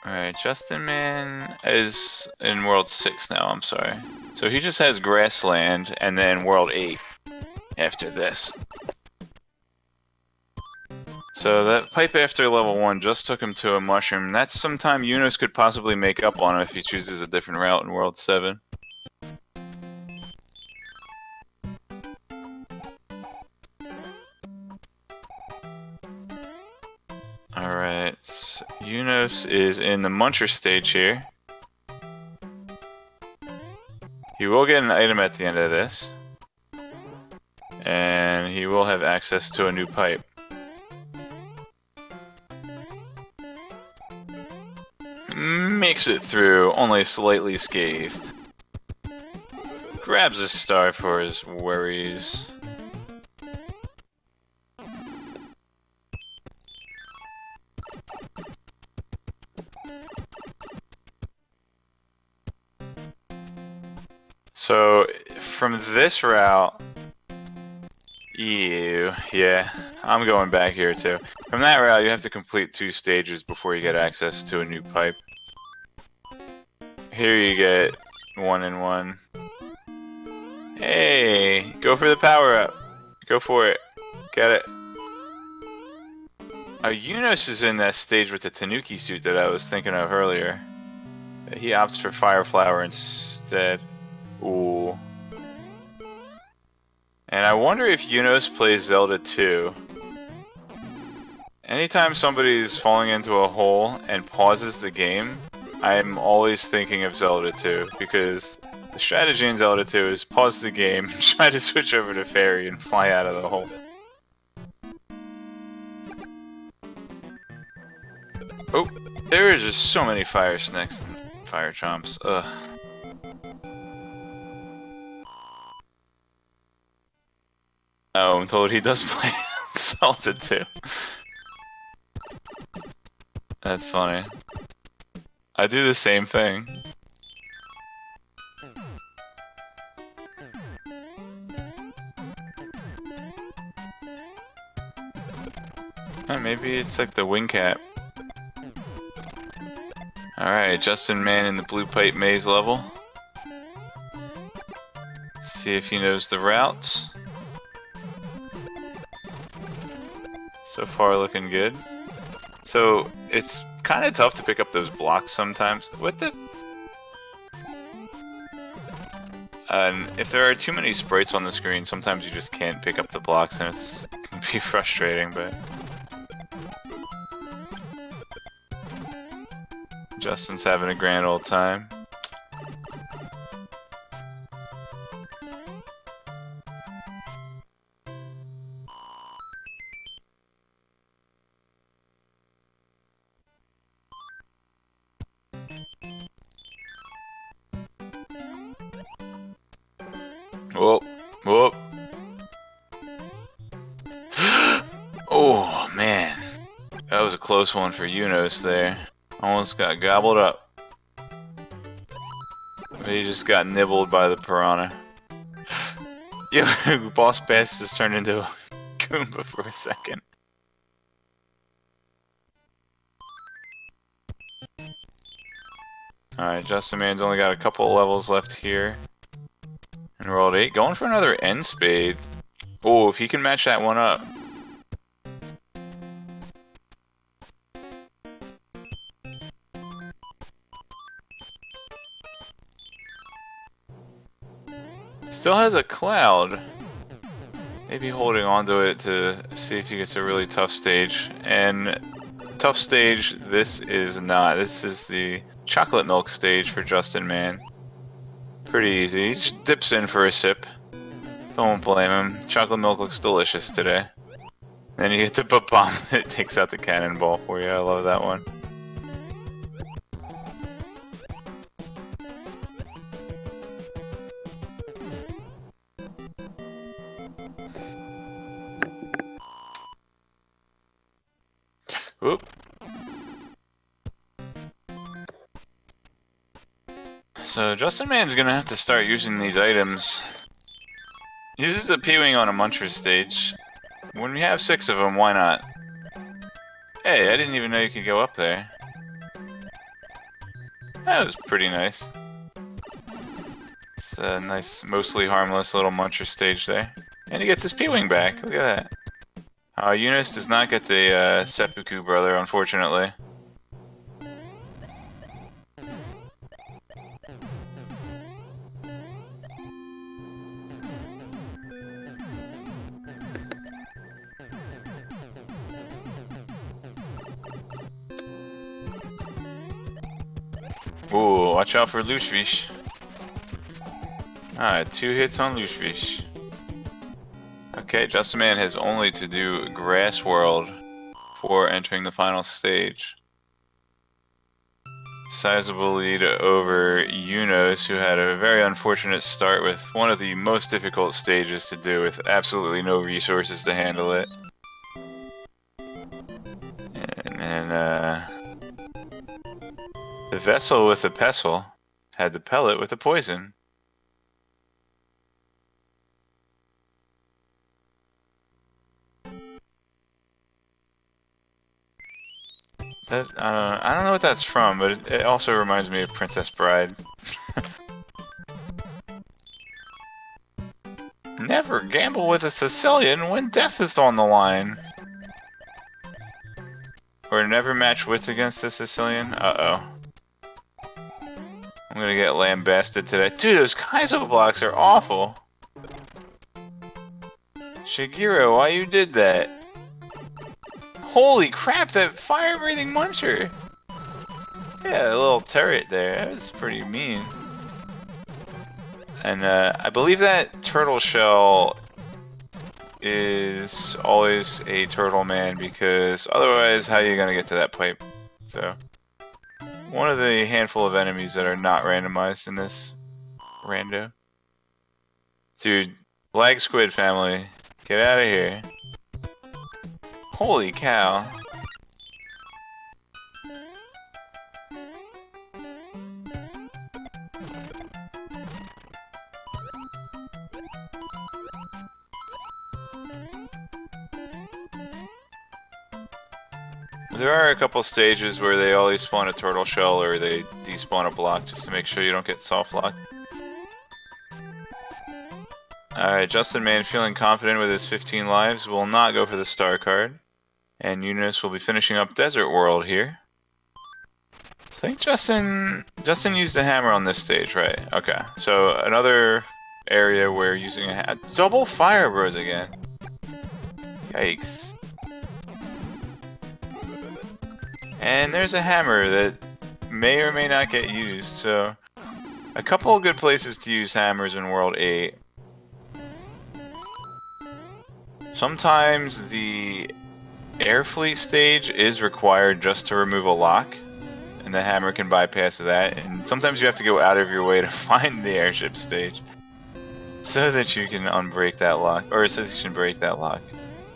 Alright, Justin Man is in World 6 now, I'm sorry. So he just has Grassland and then World 8 after this. So that pipe after level 1 just took him to a mushroom. That's sometime Eunos could possibly make up on if he chooses a different route in World 7. Alright, Eunos is in the Muncher stage here. He will get an item at the end of this. And he will have access to a new pipe. Makes it through, only slightly scathed. Grabs a star for his worries. So, from this route... yeah, I'm going back here too. From that route, you have to complete 2 stages before you get access to a new pipe. Here you get 1 and 1. Hey, go for the power up. Go for it. Get it. Oh, Eunos is in that stage with the Tanuki suit that I was thinking of earlier. He opts for Fire Flower instead. Ooh. And I wonder if Eunos plays Zelda 2. Anytime somebody's falling into a hole and pauses the game, I'm always thinking of Zelda 2, because the strategy in Zelda 2 is pause the game, try to switch over to Fairy, and fly out of the hole. Oh, there are just so many fire snakes and fire chomps. Ugh. Oh, I'm told he does play Zelda 2. That's funny. I do the same thing. Maybe it's like the wing cap. Alright, Justin Man in the blue pipe maze level. Let's see if he knows the routes. So far looking good. So, it's kind of tough to pick up those blocks sometimes. What the? And if there are too many sprites on the screen, sometimes you just can't pick up the blocks, and it can be frustrating, but... Justin's having a grand old time. Whoop, whoop. Oh, man. That was a close one for Eunos there. Almost got gobbled up. But he just got nibbled by the piranha. Yo, Boss Bass just turned into a Goomba for a second. Alright, Justin Man's only got a couple levels left here. In World 8. Going for another end spade. Oh, if he can match that one up. Still has a cloud. Maybe holding onto it to see if he gets a really tough stage. And tough stage, this is not. This is the chocolate milk stage for Justin Man. Pretty easy. He just dips in for a sip. Don't blame him. Chocolate milk looks delicious today. Then you hit the bomb that takes out the cannonball for you. I love that one. Oop. So Justin Man's gonna have to start using these items. Uses a P-Wing on a Muncher stage. When we have 6 of them, why not? Hey, I didn't even know you could go up there. That was pretty nice. It's a nice, mostly harmless little Muncher stage there. And he gets his P-Wing back, look at that. Eunos does not get the seppuku brother, unfortunately. Ooh, watch out for Lushvish. Alright, 2 hits on Lushvish. Okay, Justin Man has only to do Grass World before entering the final stage. Sizable lead over Eunos, who had a very unfortunate start with one of the most difficult stages to do with absolutely no resources to handle it. And the vessel with the pestle had the pellet with the poison. That, I don't know what that's from, but it also reminds me of Princess Bride. Never gamble with a Sicilian when death is on the line. Or never match wits against a Sicilian? Uh-oh. I'm gonna get lambasted today. Dude, those Kaizo blocks are awful. Shigeru, why you did that? Holy crap, that fire-breathing Muncher! Yeah, a little turret there. That was pretty mean. And I believe that turtle shell is always a turtle man, because otherwise how are you gonna get to that pipe? So, one of the handful of enemies that are not randomized in this rando. Dude, lag squid family, get out of here. Holy cow. There are a couple stages where they always spawn a turtle shell or they despawn a block just to make sure you don't get soft lock. Alright, Justin Man feeling confident with his 15 lives will not go for the star card. And Eunos will be finishing up Desert World here. I think Justin used the hammer on this stage, right? Okay, so another area where using a double fire bros again. Yikes. And there's a hammer that may or may not get used, so a couple of good places to use hammers in World 8. Sometimes the air fleet stage is required just to remove a lock, and the hammer can bypass that, and sometimes you have to go out of your way to find the airship stage so that you can unbreak that lock, or so that you can break that lock.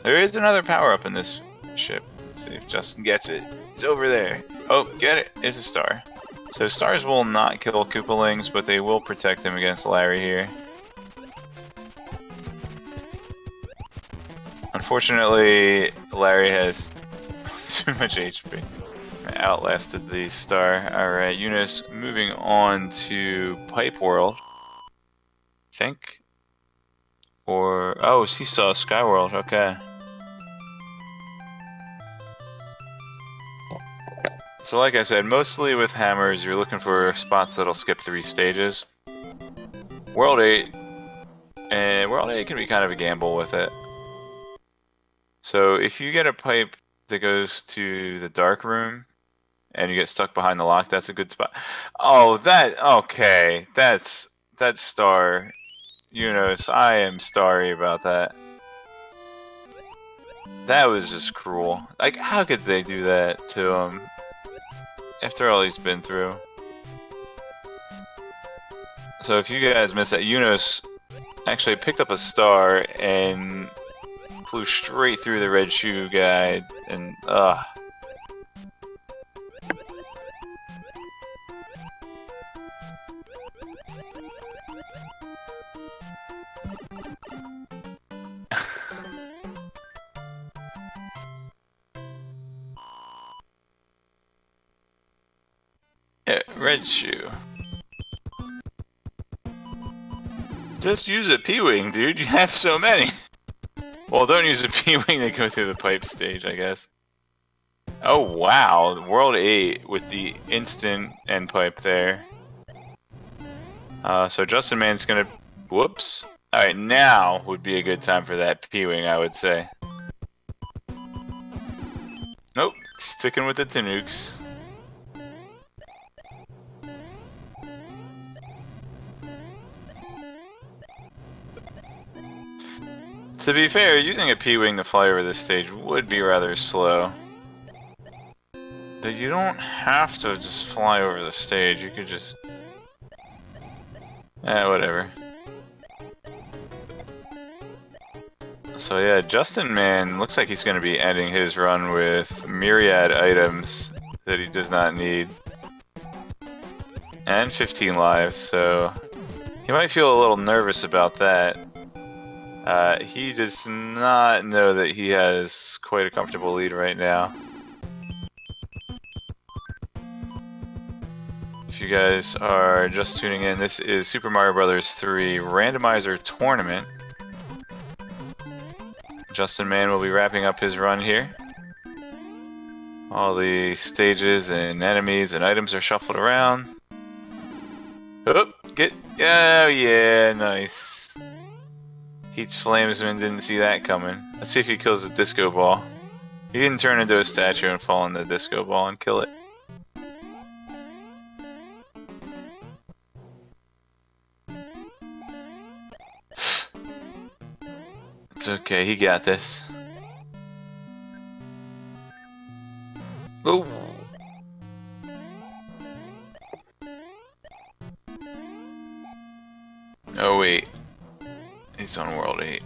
There is another power-up in this ship. Let's see if Justin gets it. It's over there. Oh, get it! It's a star. So stars will not kill Koopalings, but they will protect him against Larry here. Unfortunately, Larry has too much HP. outlasted the star. Alright, Eunos moving on to Pipe World. I think. Or, oh, he saw Sky World, okay. So like I said, mostly with hammers, you're looking for spots that'll skip 3 stages. World 8 can be kind of a gamble with it. So if you get a pipe that goes to the dark room and you get stuck behind the lock, that's a good spot. Oh, okay, that's star. Eunos, I am sorry about that. That was just cruel. Like, how could they do that to him? After all he's been through. So if you guys missed that, Eunos actually picked up a star and flew straight through the red shoe guy, and yeah, red shoe. Just use a P-Wing, dude, you have so many. Well, don't use a P-Wing to go through the pipe stage, I guess. Oh wow, World 8 with the instant end pipe there. So Justin Man's gonna... Whoops. Alright, now would be a good time for that P-Wing, I would say. Nope, sticking with the Tanooks. To be fair, using a P-Wing to fly over this stage would be rather slow. But you don't have to just fly over the stage, you could just... whatever. So yeah, Justin Man looks like he's going to be ending his run with myriad items that he does not need. And 15 lives, so he might feel a little nervous about that. He does not know that he has quite a comfortable lead right now. If you guys are just tuning in, this is Super Mario Bros. 3 Randomizer Tournament. Justin Man will be wrapping up his run here. All the stages and enemies and items are shuffled around. Oh, oh yeah, nice. Heats Flamesman, didn't see that coming. Let's see if he kills the disco ball. He can turn into a statue and fall in the disco ball and kill it. It's okay, he got this. Oh. Oh wait. He's on World 8.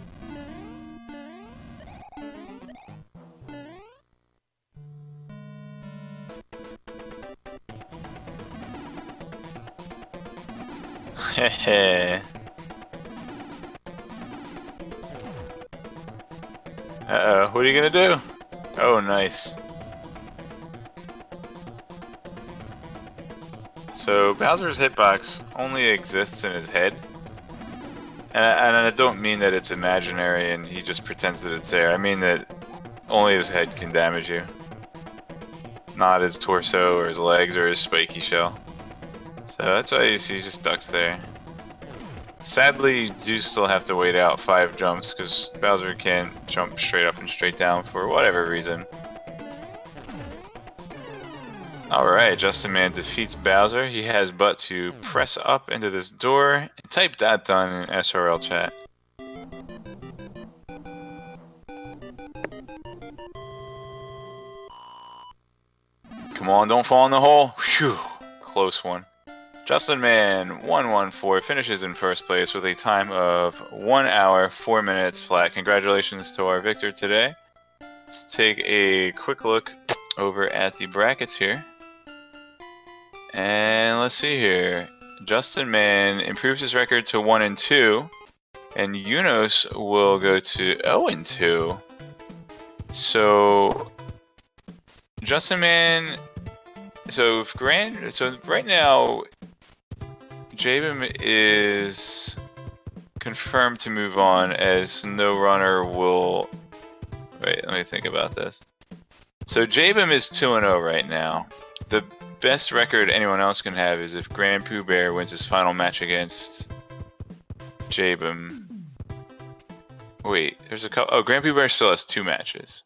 Hehe. Uh-oh, what are you gonna do? Oh, nice. So, Bowser's hitbox only exists in his head. And I don't mean that it's imaginary and he just pretends that it's there. I mean that only his head can damage you. Not his torso or his legs or his spiky shell. So that's why you see he just ducks there. Sadly, you do still have to wait out 5 jumps because Bowser can't jump straight up and straight down for whatever reason. Alright, Justin Man defeats Bowser. He has but to press up into this door and type that done in SRL chat. Come on, don't fall in the hole. Phew, close one. Justin Man114 finishes in first place with a time of 1 hour, 4 minutes flat. Congratulations to our victor today. Let's take a quick look over at the brackets here. And let's see here. Justin Man improves his record to 1 and 2, and Eunos will go to 0 and 2. So Justin Man So if so right now, Jabim is confirmed to move on, as no runner will. Wait, let me think about this. So Jabim is 2-0 right now. The best record anyone else can have is if Grand Pooh Bear wins his final match against Jabim. Wait, there's a couple. Oh, Grand Pooh Bear still has 2 matches.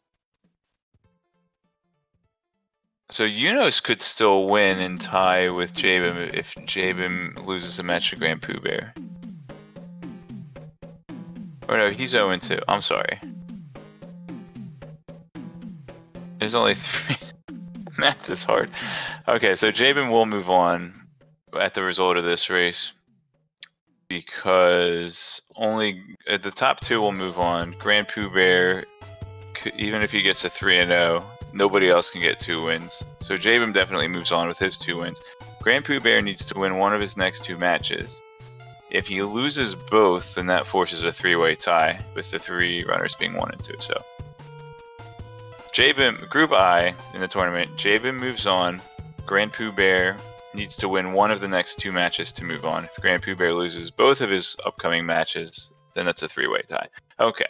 So Eunos could still win and tie with Jabim if Jabim loses a match to Grand Pooh Bear. Oh no, he's 0-2. I'm sorry. There's only 3. Math is hard. Okay, so Jabin will move on at the result of this race because only the top 2 will move on. Grand Pooh Bear, even if he gets a 3-0, nobody else can get 2 wins. So Jabin definitely moves on with his 2 wins. Grand Pooh Bear needs to win one of his next 2 matches. If he loses both, then that forces a 3-way tie, with the 3 runners being 1 and 2. So Jabin, Group I in the tournament, Jabin moves on. Grand Pooh Bear needs to win one of the next 2 matches to move on. If Grand Pooh Bear loses both of his upcoming matches, then that's a 3-way tie. Okay.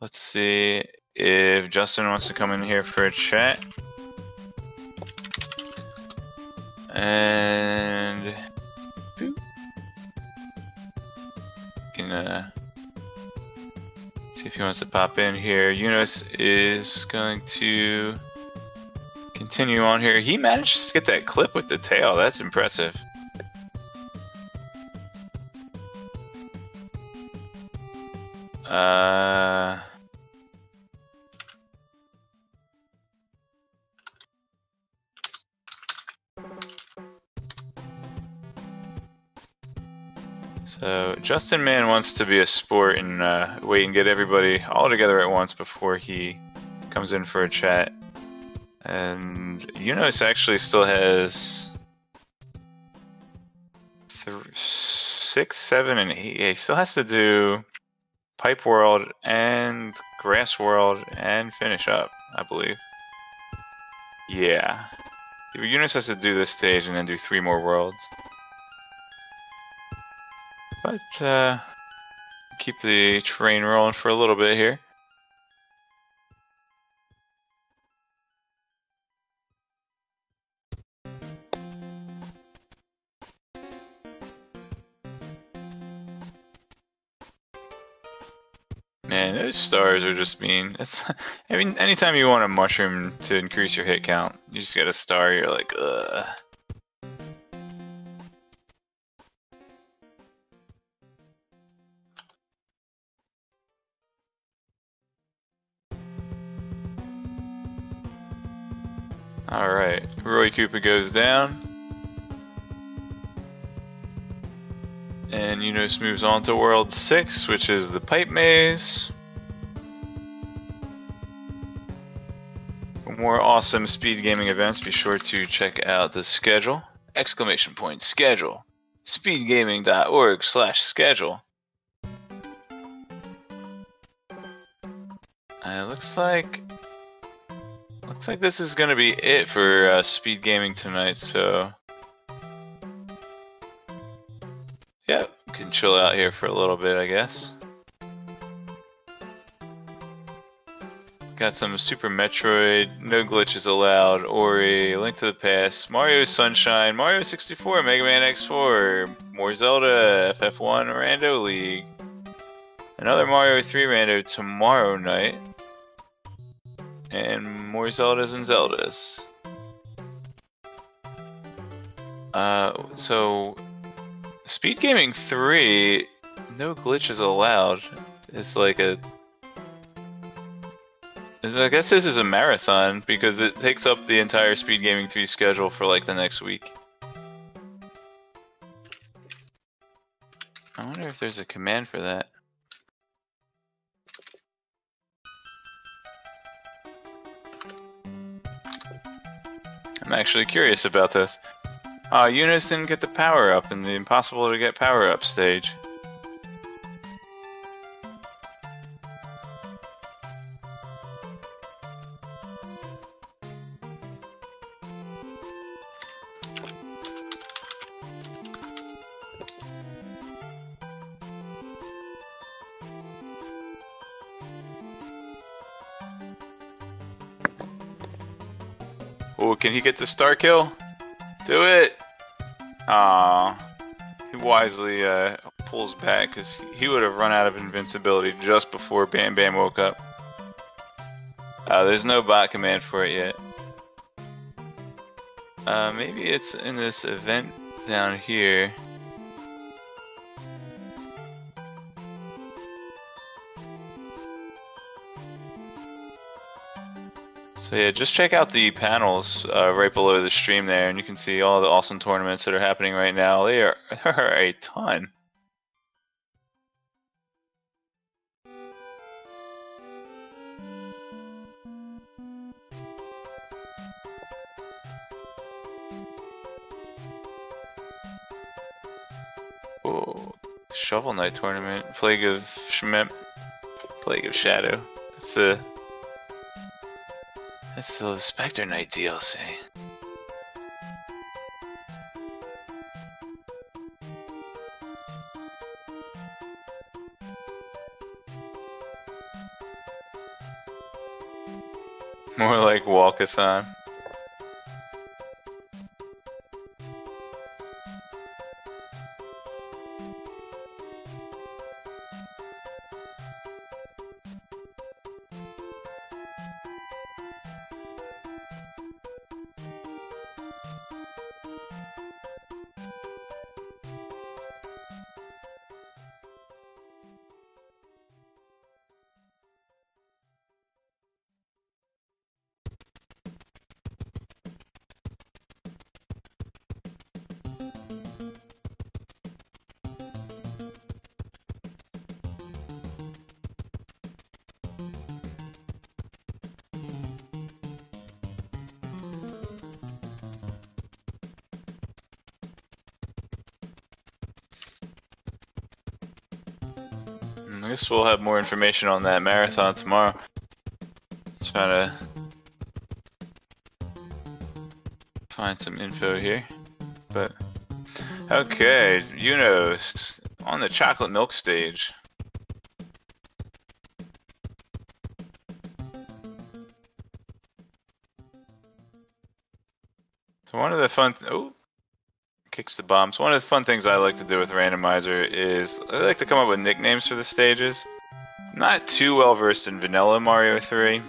Let's see if Justin wants to come in here for a chat. And can see if he wants to pop in here. Eunos is going to continue on here. He managed to get that clip with the tail. That's impressive. So Justin Man wants to be a sport and wait and get everybody all together at once before he comes in for a chat. And Eunos actually still has 6, 7, and 8. Yeah, he still has to do Pipe World and Grass World and finish up, I believe. Yeah. Eunos has to do this stage and then do 3 more worlds. But keep the train rolling for a little bit here. Man, those stars are just mean. I mean, anytime you want a mushroom to increase your hit count, you just get a star, you're like, ugh. Alright, Roy Koopa goes down. And Eunos moves on to World 6, which is the Pipe Maze. For more awesome speed gaming events, be sure to check out the schedule. !schedule. speedgaming.org/schedule. Looks like this is gonna be it for speed gaming tonight, so yeah, we can chill out here for a little bit, I guess. Got some Super Metroid, no glitches allowed, Ori, Link to the Past, Mario Sunshine, Mario 64, Mega Man X4, more Zelda, FF1 Rando League, another Mario 3 Rando tomorrow night, and more Zeldas and Zeldas. So Speed Gaming 3, no glitches allowed. It's like I guess this is a marathon because it takes up the entire Speed Gaming 3 schedule for like the next week. I wonder if there's a command for that. I'm actually curious about this. Eunos didn't get the power up in the impossible to get power up stage. Oh, can he get the star kill? Do it! Aww. He wisely pulls back because he would have run out of invincibility just before Bam Bam woke up. There's no bot command for it yet. Maybe it's in this event down here. So yeah, just check out the panels right below the stream there, and you can see all the awesome tournaments that are happening right now. There are a ton. Oh, Shovel Knight tournament, Plague of Shmep, Plague of Shadow. That's the Spectre Knight DLC. More like walkathon. I guess we'll have more information on that marathon tomorrow. Trying to find some info here, but okay, Eunos on the chocolate milk stage. So one of the fun kicks the bomb. So one of the fun things I like to do with Randomizer is I like to come up with nicknames for the stages. Not too well versed in vanilla Mario 3.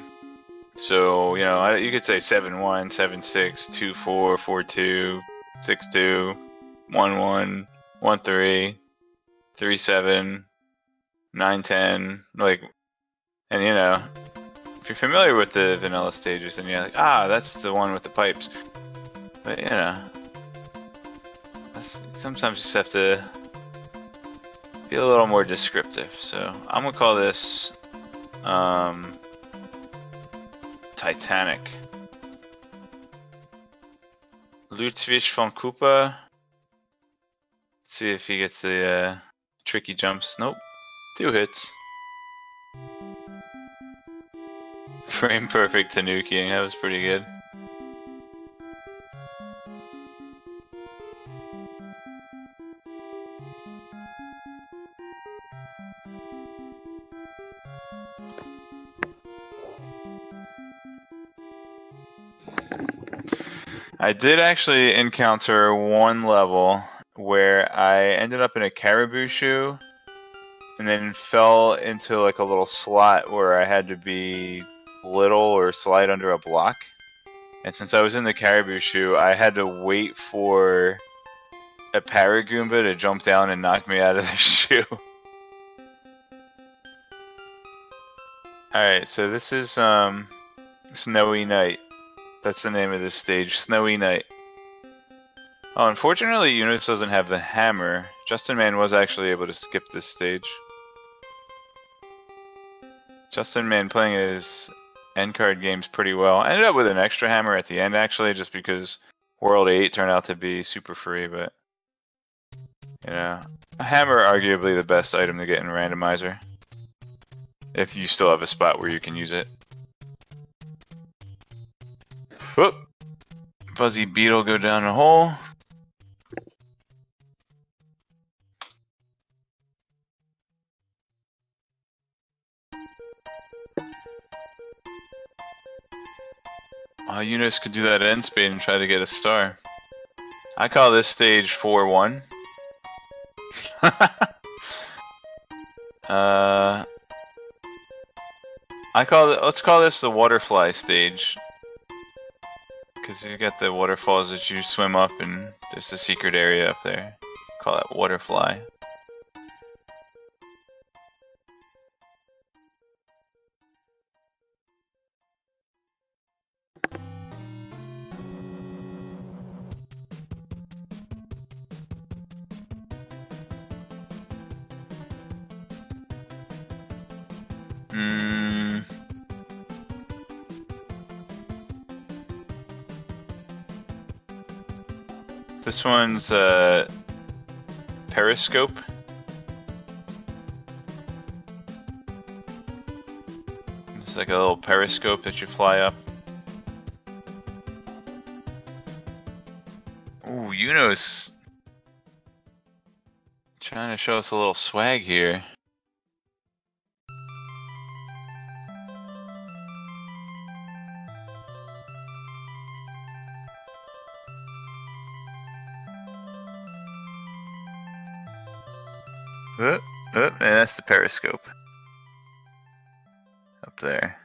So, you know, you could say 7-1, 7-6, 2-4, 4-2, 6-2, 1-1, 1-3, 3-7, 9-10, like, and you know, if you're familiar with the vanilla stages, then you're like, ah, that's the one with the pipes. But, you know, sometimes you just have to be a little more descriptive. So, I'm gonna call this, Titanic. Ludwig von Koopa. Let's see if he gets the tricky jumps. Nope. 2 hits. Frame perfect Tanuki. That was pretty good. I did actually encounter one level where I ended up in a caribou shoe and then fell into like a little slot where I had to be little or slide under a block. And since I was in the caribou shoe, I had to wait for a Paragoomba to jump down and knock me out of the shoe. Alright, so this is Snowy Night. That's the name of this stage, Snowy Night. Oh, unfortunately Eunos doesn't have the hammer. Justinman was actually able to skip this stage. Justinman playing his end card games pretty well. I ended up with an extra hammer at the end actually, just because World 8 turned out to be super free, but you know, a hammer arguably the best item to get in Randomizer. If you still have a spot where you can use it. Whoop! Fuzzy beetle go down a hole. Eunos could do that end speed and try to get a star. I call this stage 4-1. Let's call this the waterfly stage. Because you got the waterfalls that you swim up and there's the secret area up there. Call that waterfly. This one's periscope. It's like a little periscope that you fly up. Ooh, Eunos trying to show us a little swag here. And that's the periscope. Up there.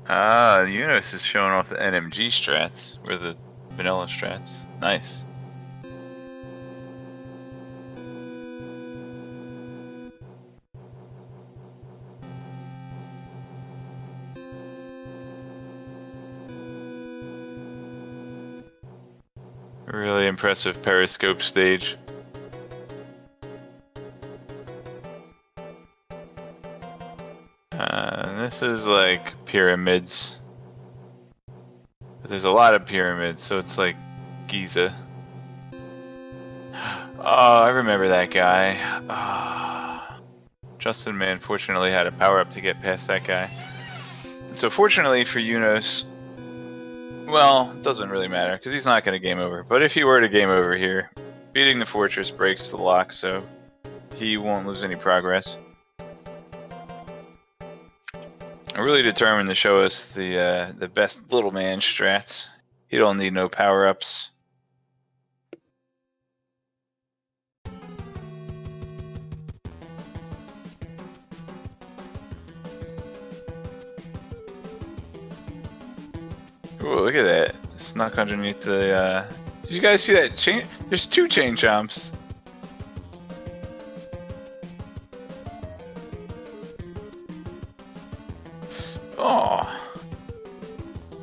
Ah, Eunos is showing off the NMG strats, or the vanilla strats. Nice. Really impressive periscope stage. This is like pyramids. But there's a lot of pyramids, so it's like Giza. Oh, I remember that guy. Justinman fortunately had a power up to get past that guy. So fortunately for Eunos, well, it doesn't really matter, because he's not going to game over. But if he were to game over here, beating the fortress breaks the lock, so he won't lose any progress. I'm really determined to show us the best little man strats. He don't need no power-ups. Ooh, look at that. Snuck underneath the, Did you guys see that chain? There's two chain chomps. Oh.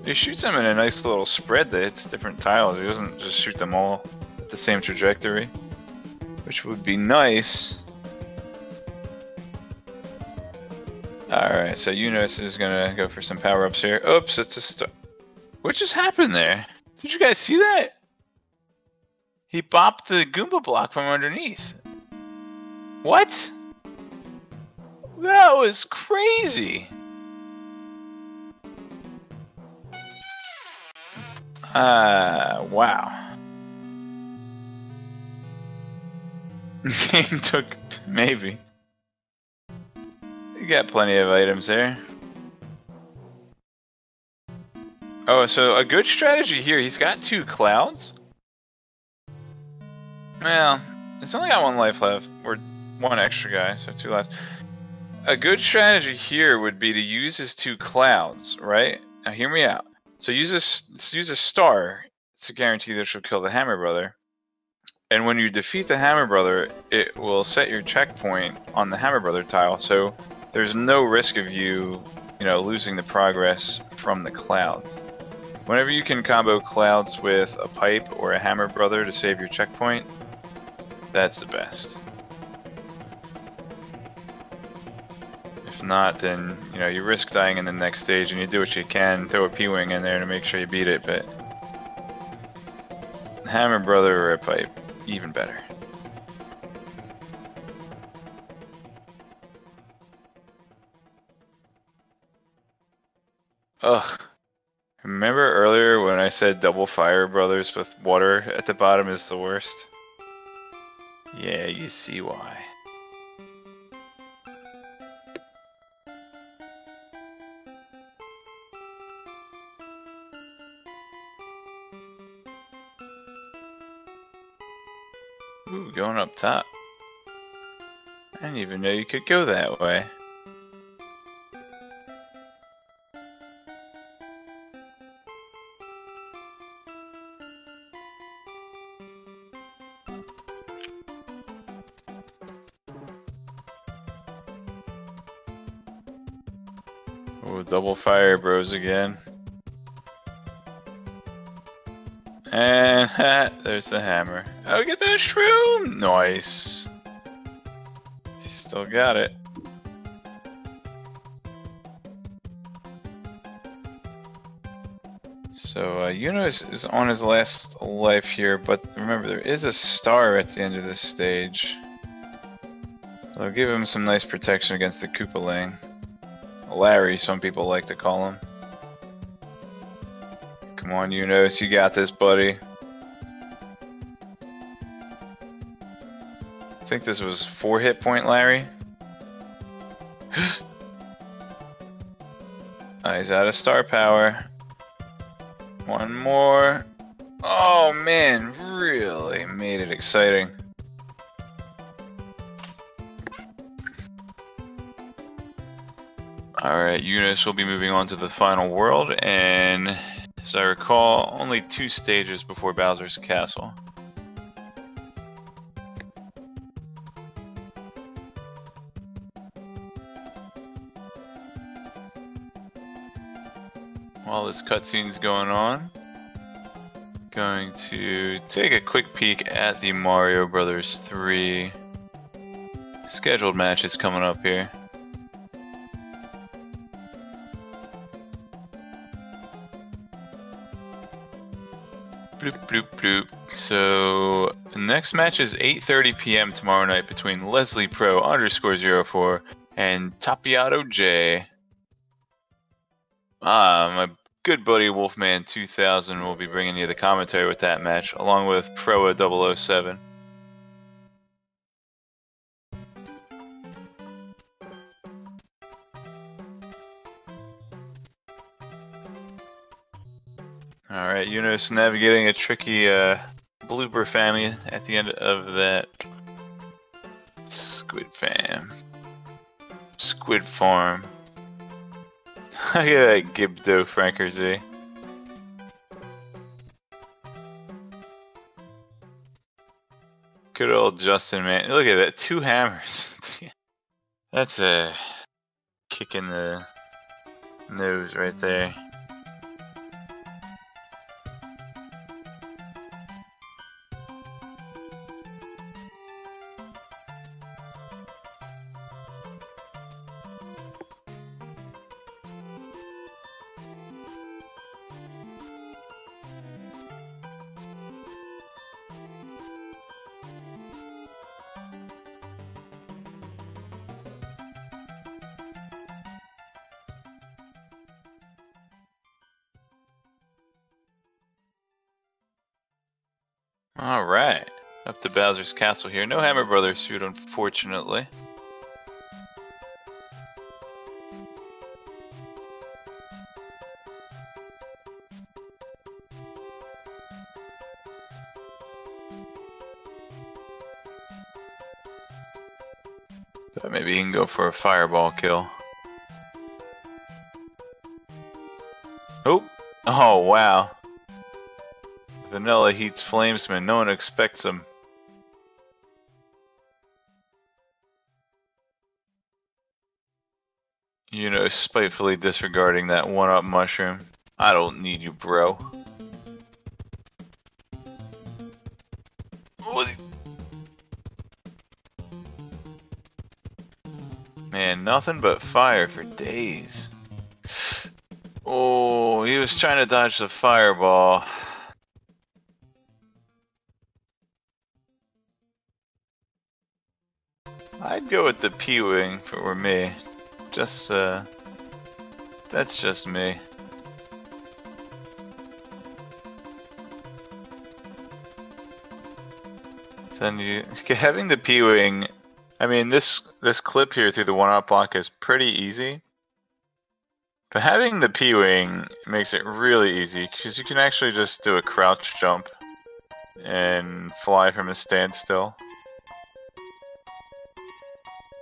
He shoots them in a nice little spread that hits different tiles. He doesn't just shoot them all at the same trajectory. Which would be nice. Alright, so Eunos is gonna go for some power-ups here. Oops, it's a star. What just happened there? Did you guys see that? He bopped the Goomba block from underneath. What? That was crazy. Wow. Game took, maybe. You got plenty of items there. Oh, so a good strategy here, he's got 2 clouds. Well, it's only got 1 life left, or 1 extra guy, so 2 lives. A good strategy here would be to use his 2 clouds, right? Now hear me out. So use a star to guarantee that she'll kill the Hammer Brother. And when you defeat the Hammer Brother, it will set your checkpoint on the Hammer Brother tile, so there's no risk of you, losing the progress from the clouds. Whenever you can combo clouds with a pipe or a Hammer Brother to save your checkpoint, that's the best. If not, then you risk dying in the next stage, and you do what you can, throw a P-Wing in there to make sure you beat it, but Hammer Brother or a pipe, even better. Ugh. Remember earlier when I said double fire brothers with water at the bottom is the worst? Yeah, you see why. Ooh, going up top. I didn't even know you could go that way. Ooh, double fire bros again. And there's the hammer. Oh, get that shroom! Nice. Still got it. So Eunos is on his last life here, but remember there is a star at the end of this stage. So I'll give him some nice protection against the Koopaling. Larry, some people like to call him. Come on, Eunos, you got this, buddy. I think this was 4 hit point Larry. He's out of star power. One more. Oh man, really made it exciting. Alright, Eunos will be moving on to the final world, and as I recall, only 2 stages before Bowser's Castle. While this cutscene's going on, going to take a quick peek at the Mario Brothers 3 scheduled matches coming up here. Bloop, bloop, bloop. So, the next match is 8:30 p.m. tomorrow night between Leslie Pro _04 and Tapiato J. My good buddy Wolfman 2000 will be bringing you the commentary with that match, along with Proa 007. Alright, Eunos navigating a tricky blooper family at the end of that Squid Farm. Look at that Gibdo Franker Z. Good old Justin, man. Look at that, 2 hammers. That's a kick in the nose right there. Alright, up to Bowser's Castle here. No Hammer Brothers suit, unfortunately. But maybe he can go for a fireball kill. Oh! Oh, wow. Vanilla heats Flamesman, no one expects him. You know, spitefully disregarding that 1-up mushroom. I don't need you, bro. Man, nothing but fire for days. Oh, he was trying to dodge the fireball. I'd go with the P-Wing if it were me. Just, that's just me. Then having the P-Wing, I mean, this clip here through the 1-up block is pretty easy. But having the P-Wing makes it really easy, because you can actually just do a crouch jump and fly from a standstill.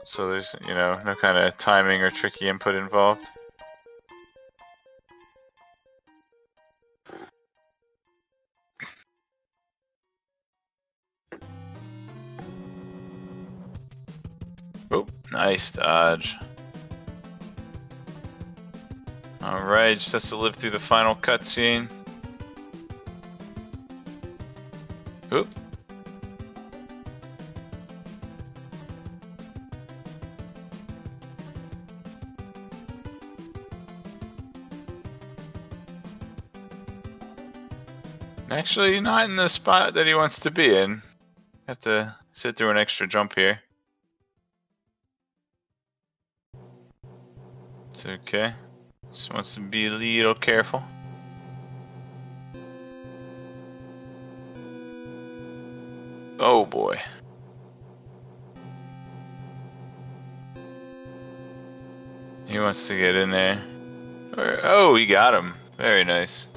So there's, you know, no kind of timing or tricky input involved. Oh, nice dodge. Alright, just has to live through the final cutscene. Oop. Actually, not in the spot that he wants to be in. Have to sit through an extra jump here. It's okay. Just wants to be a little careful. Oh boy. He wants to get in there. Oh, he got him. Very nice.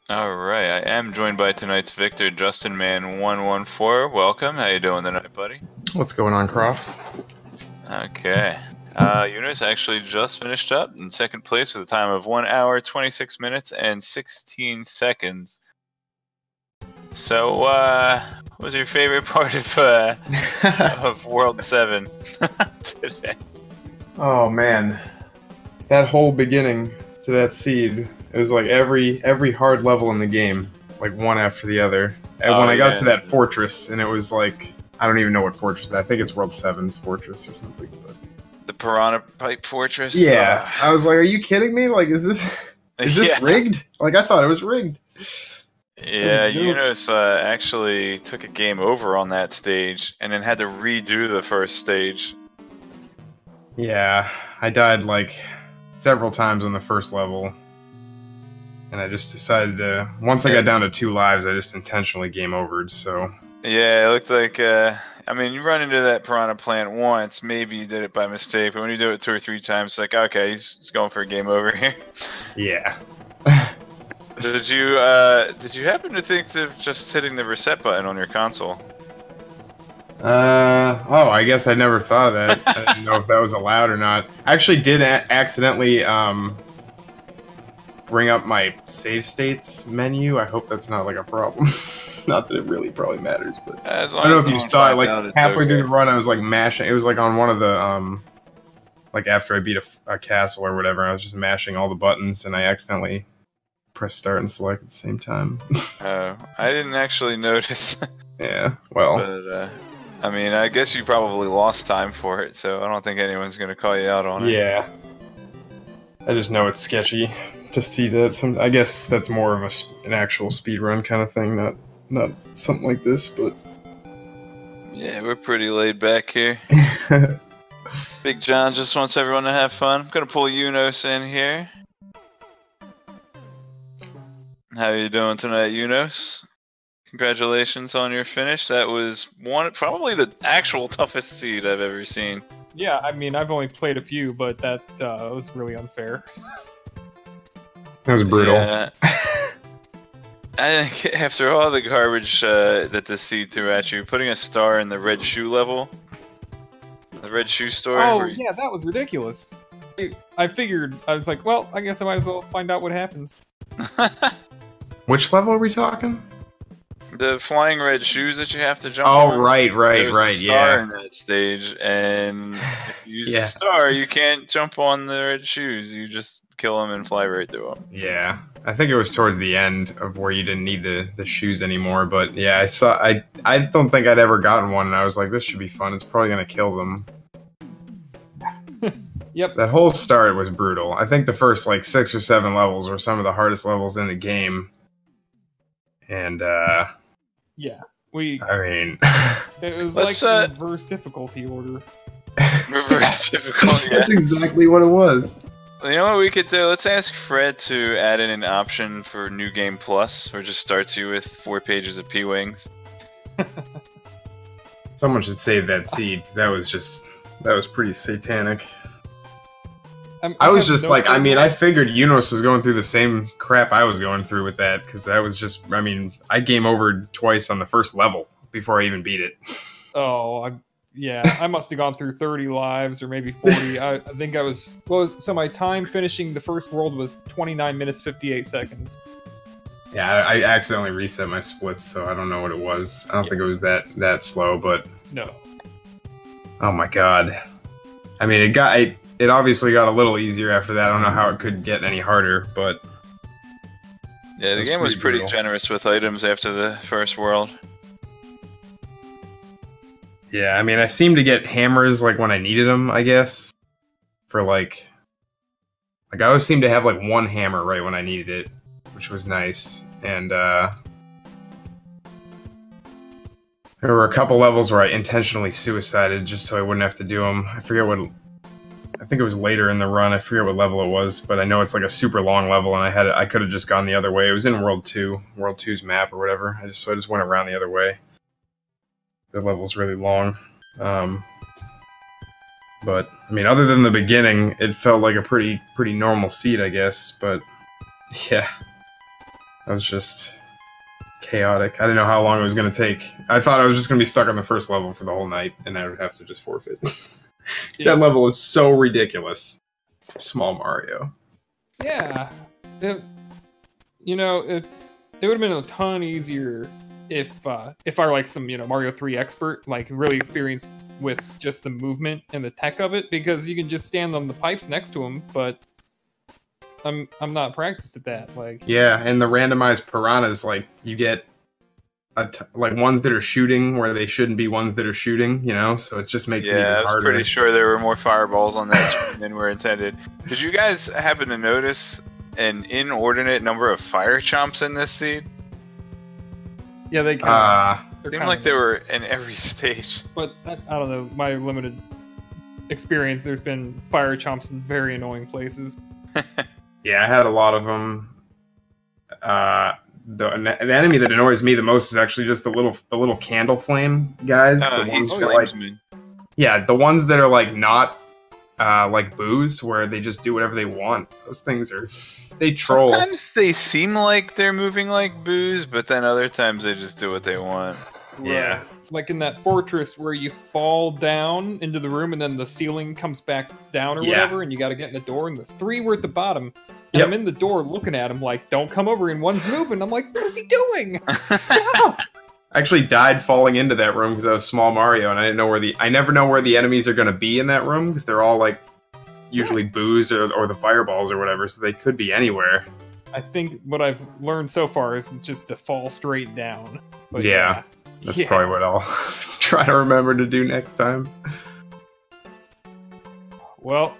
Alright, I am joined by tonight's victor, justinman114. Welcome. How you doing tonight, buddy? What's going on, Cross? Okay. Eunos actually just finished up in second place with a time of 1 hour, 26 minutes, and 16 seconds. So, what was your favorite part of World 7 today? Oh man, that whole beginning to that seed, it was like every hard level in the game, like one after the other. And when I got to that fortress, and it was like, I don't even know what fortress. I think it's World 7's fortress or something. But the Piranha Pipe Fortress? Yeah, I was like, are you kidding me? Like, is this rigged? Like, I thought it was rigged. Yeah, Eunos actually took a game over on that stage, and then had to redo the first stage. Yeah, I died like several times on the first level. And I just decided to, once I got down to 2 lives, I just intentionally game overed, so. Yeah, it looked like, I mean, you run into that piranha plant once, maybe you did it by mistake, but when you do it 2 or 3 times, it's like, okay, he's going for a game over here. Yeah. Did you happen to think of just hitting the reset button on your console? Oh, I guess I never thought of that. I didn't know if that was allowed or not. I actually did accidentally, bring up my save states menu. I hope that's not like a problem. Not that it really probably matters, but as long I don't as know if you saw it. Like halfway through the run, I was like mashing. It was like on one of the like after I beat a castle or whatever, I was just mashing all the buttons, and I accidentally pressed start and select at the same time. Oh, I didn't actually notice. Yeah, well. But I mean, I guess you probably lost time for it, so I don't think anyone's gonna call you out on it. Yeah. I just know it's sketchy to see that. I guess that's more of an actual speedrun kind of thing, not something like this, but. Yeah, we're pretty laid back here. Big John just wants everyone to have fun. I'm gonna pull Eunos in here. How you doing tonight, Eunos? Congratulations on your finish. That was probably the actual toughest seed I've ever seen. Yeah, I mean, I've only played a few, but that was really unfair. That was brutal. Yeah. I think after all the garbage that the seed threw at you, putting a star in the red shoe level, the red shoe store. Oh, yeah, that was ridiculous. I figured, I was like, well, I guess I might as well find out what happens. Which level are we talking? The flying red shoes that you have to jump on. on. Right, There's a star yeah. in that stage, and if you use Yeah. the star, you can't jump on the red shoes. You just kill them and fly right through them. Yeah, I think it was towards the end of where you didn't need the shoes anymore. But yeah, I don't think I'd ever gotten one, and I was like, this should be fun. It's probably gonna kill them. Yep. That whole start was brutal. I think the first like 6 or 7 levels were some of the hardest levels in the game. And yeah, I mean, it was Let's, like reverse difficulty order. Reverse difficulty. Yeah. That's exactly what it was. You know what we could do? Let's ask Fred to add in an option for New Game Plus, or just starts you with 4 pages of P-Wings. Someone should save that seed. That was pretty satanic. I was just no like, I mean, I idea. figured Eunos was going through the same crap I was going through with that, because I was just, I mean, I game overed twice on the first level before I even beat it. Oh, yeah, I must have gone through 30 lives or maybe 40. I think I was, so my time finishing the first world was 29 minutes 58 seconds. Yeah, I accidentally reset my splits, so I don't know what it was. I don't think it was that slow, but No. oh my god. I mean, it obviously got a little easier after that. I don't know how it could get any harder, but yeah, the game was pretty generous with items after the first world. Yeah, I mean, I seemed to get hammers like when I needed them, I guess. For like I always seemed to have like one hammer right when I needed it, which was nice. And there were a couple levels where I intentionally suicided just so I wouldn't have to do them. I think it was later in the run. I forget what level it was, but I know it's like a super long level, and I could have just gone the other way. It was in World 2's map or whatever. I just went around the other way. The level's really long. But I mean, other than the beginning, it felt like a pretty normal seed, I guess. But yeah, that was just chaotic. I didn't know how long it was going to take. I thought I was just going to be stuck on the first level for the whole night, and I would have to just forfeit. Yeah. That level is so ridiculous. Small Mario. Yeah. It would have been a ton easier if I were like some, Mario 3 expert, like really experienced with just the movement and the tech of it, because you can just stand on the pipes next to him, but I'm not practiced at that. Like, yeah, and the randomized piranhas, like you get like ones that are shooting where they shouldn't be ones that are shooting, so it just makes it even harder. Yeah, I was pretty sure there were more fireballs on that screen than were intended. Did you guys happen to notice an inordinate number of fire chomps in this seed? Yeah, they kind of seemed like they were in every stage. But I don't know, my limited experience, there's been fire chomps in very annoying places. Yeah, I had a lot of them. The enemy that annoys me the most is actually just the little candle flame guys. The ones that the ones that are like not like boos, where they just do whatever they want. Those things they troll. Sometimes they seem like they're moving like boos, but then other times they just do what they want. Yeah. Like in that fortress where you fall down into the room and then the ceiling comes back down or whatever, and you got to get in the door, and the three were at the bottom. And I'm in the door looking at him like, don't come over, and one's moving. I'm like, what is he doing? Stop! I actually died falling into that room because I was Small Mario, and I never know where the enemies are going to be in that room, because they're all like usually boos or the fireballs or whatever, so they could be anywhere. I think what I've learned so far is just to fall straight down. But yeah. That's probably what I'll try to remember to do next time. Well,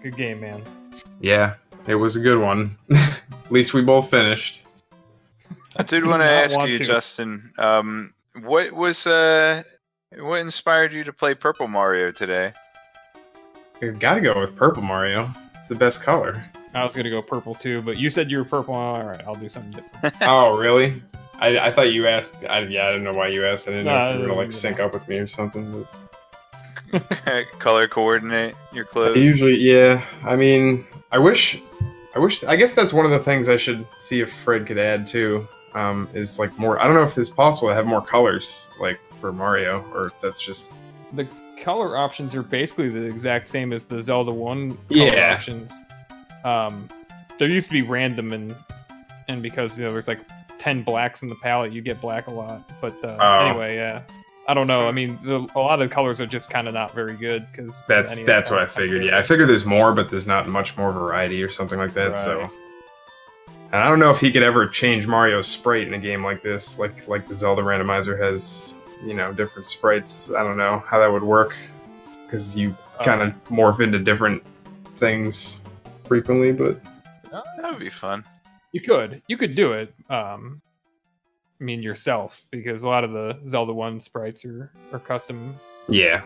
good game, man. Yeah, it was a good one. At least we both finished. I did want to ask you, Justin, what inspired you to play Purple Mario today? You gotta go with Purple Mario. It's the best color. I was gonna go purple too, but you said you were purple. Alright, I'll do something different. Oh, really? I thought you asked. I didn't know why you asked. I didn't know if you were gonna like sync up with me or something. But... Color coordinate your clothes. Usually, yeah. I mean, I guess that's one of the things I should see if Fred could add too. Is like more. I don't know if it's possible to have more colors like for Mario, or if that's just the color options are basically the exact same as the Zelda 1 color options. There used to be random and because there's like 10 blacks in the palette, you get black a lot. But anyway, yeah. I don't know. I mean, a lot of the colors are just kind of not very good because that's what I figured. Yeah, I figured there's more, but there's not much more variety or something like that. Right. So, and I don't know if he could ever change Mario's sprite in a game like this, like the Zelda randomizer has, different sprites. I don't know how that would work because you kind of morph into different things frequently, but that would be fun. You could do it. Yourself, because a lot of the Zelda 1 sprites are custom. Yeah.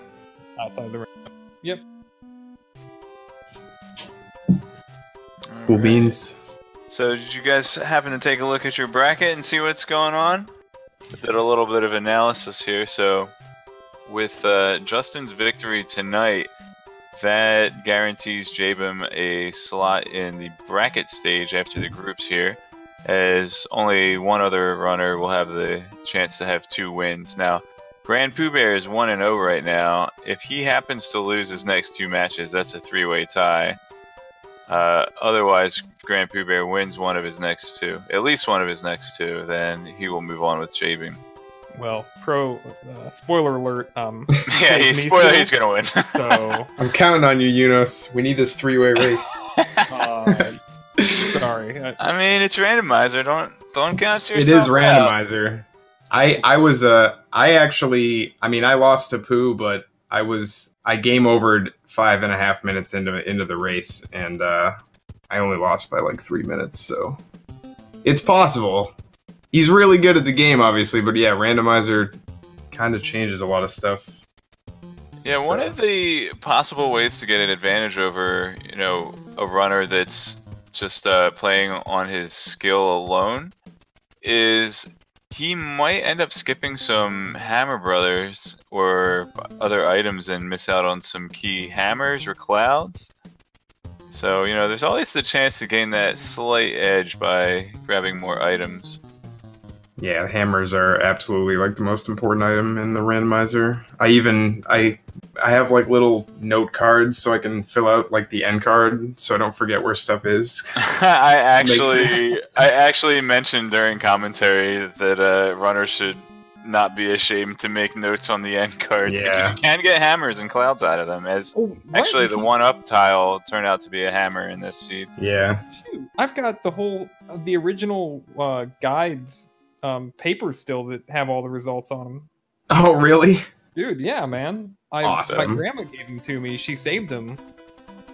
Outside the room. Yep. Cool beans. So did you guys happen to take a look at your bracket and see what's going on? I did a little bit of analysis here. So with Justin's victory tonight, that guarantees Jabim a slot in the bracket stage after the groups here, as only one other runner will have the chance to have 2 wins. Now, Grand Pooh Bear is 1-0 right now. If he happens to lose his next 2 matches, that's a 3-way tie. Otherwise, Grand Pooh Bear wins one of his next 2, at least one of his next 2, then he will move on with Jabim. Well, spoiler alert. Yeah, he's gonna win. So I'm counting on you, Eunos. We need this 3-way race. Sorry. I mean, it's randomizer. Don't count yourself. It is randomizer. I lost to Pooh, but I game overed 5.5 minutes into the race, and I only lost by like 3 minutes, so it's possible. He's really good at the game, obviously, but yeah, randomizer kind of changes a lot of stuff. Yeah, one of the possible ways to get an advantage over, you know, a runner that's just playing on his skill alone is he might end up skipping some Hammer Brothers or other items and miss out on some key hammers or clouds. So, you know, there's always the chance to gain that slight edge by grabbing more items. Yeah, hammers are absolutely like the most important item in the randomizer. I have like little note cards so I can fill out like the end card so I don't forget where stuff is. I actually mentioned during commentary that runners should not be ashamed to make notes on the end card. Yeah. Because you can get hammers and clouds out of them. Actually, the 1-up tile turned out to be a hammer in this seed. Yeah. Shoot, I've got the original guides. Papers still that have all the results on them. Oh, really? Dude, yeah, man. Awesome. My grandma gave them to me. She saved them.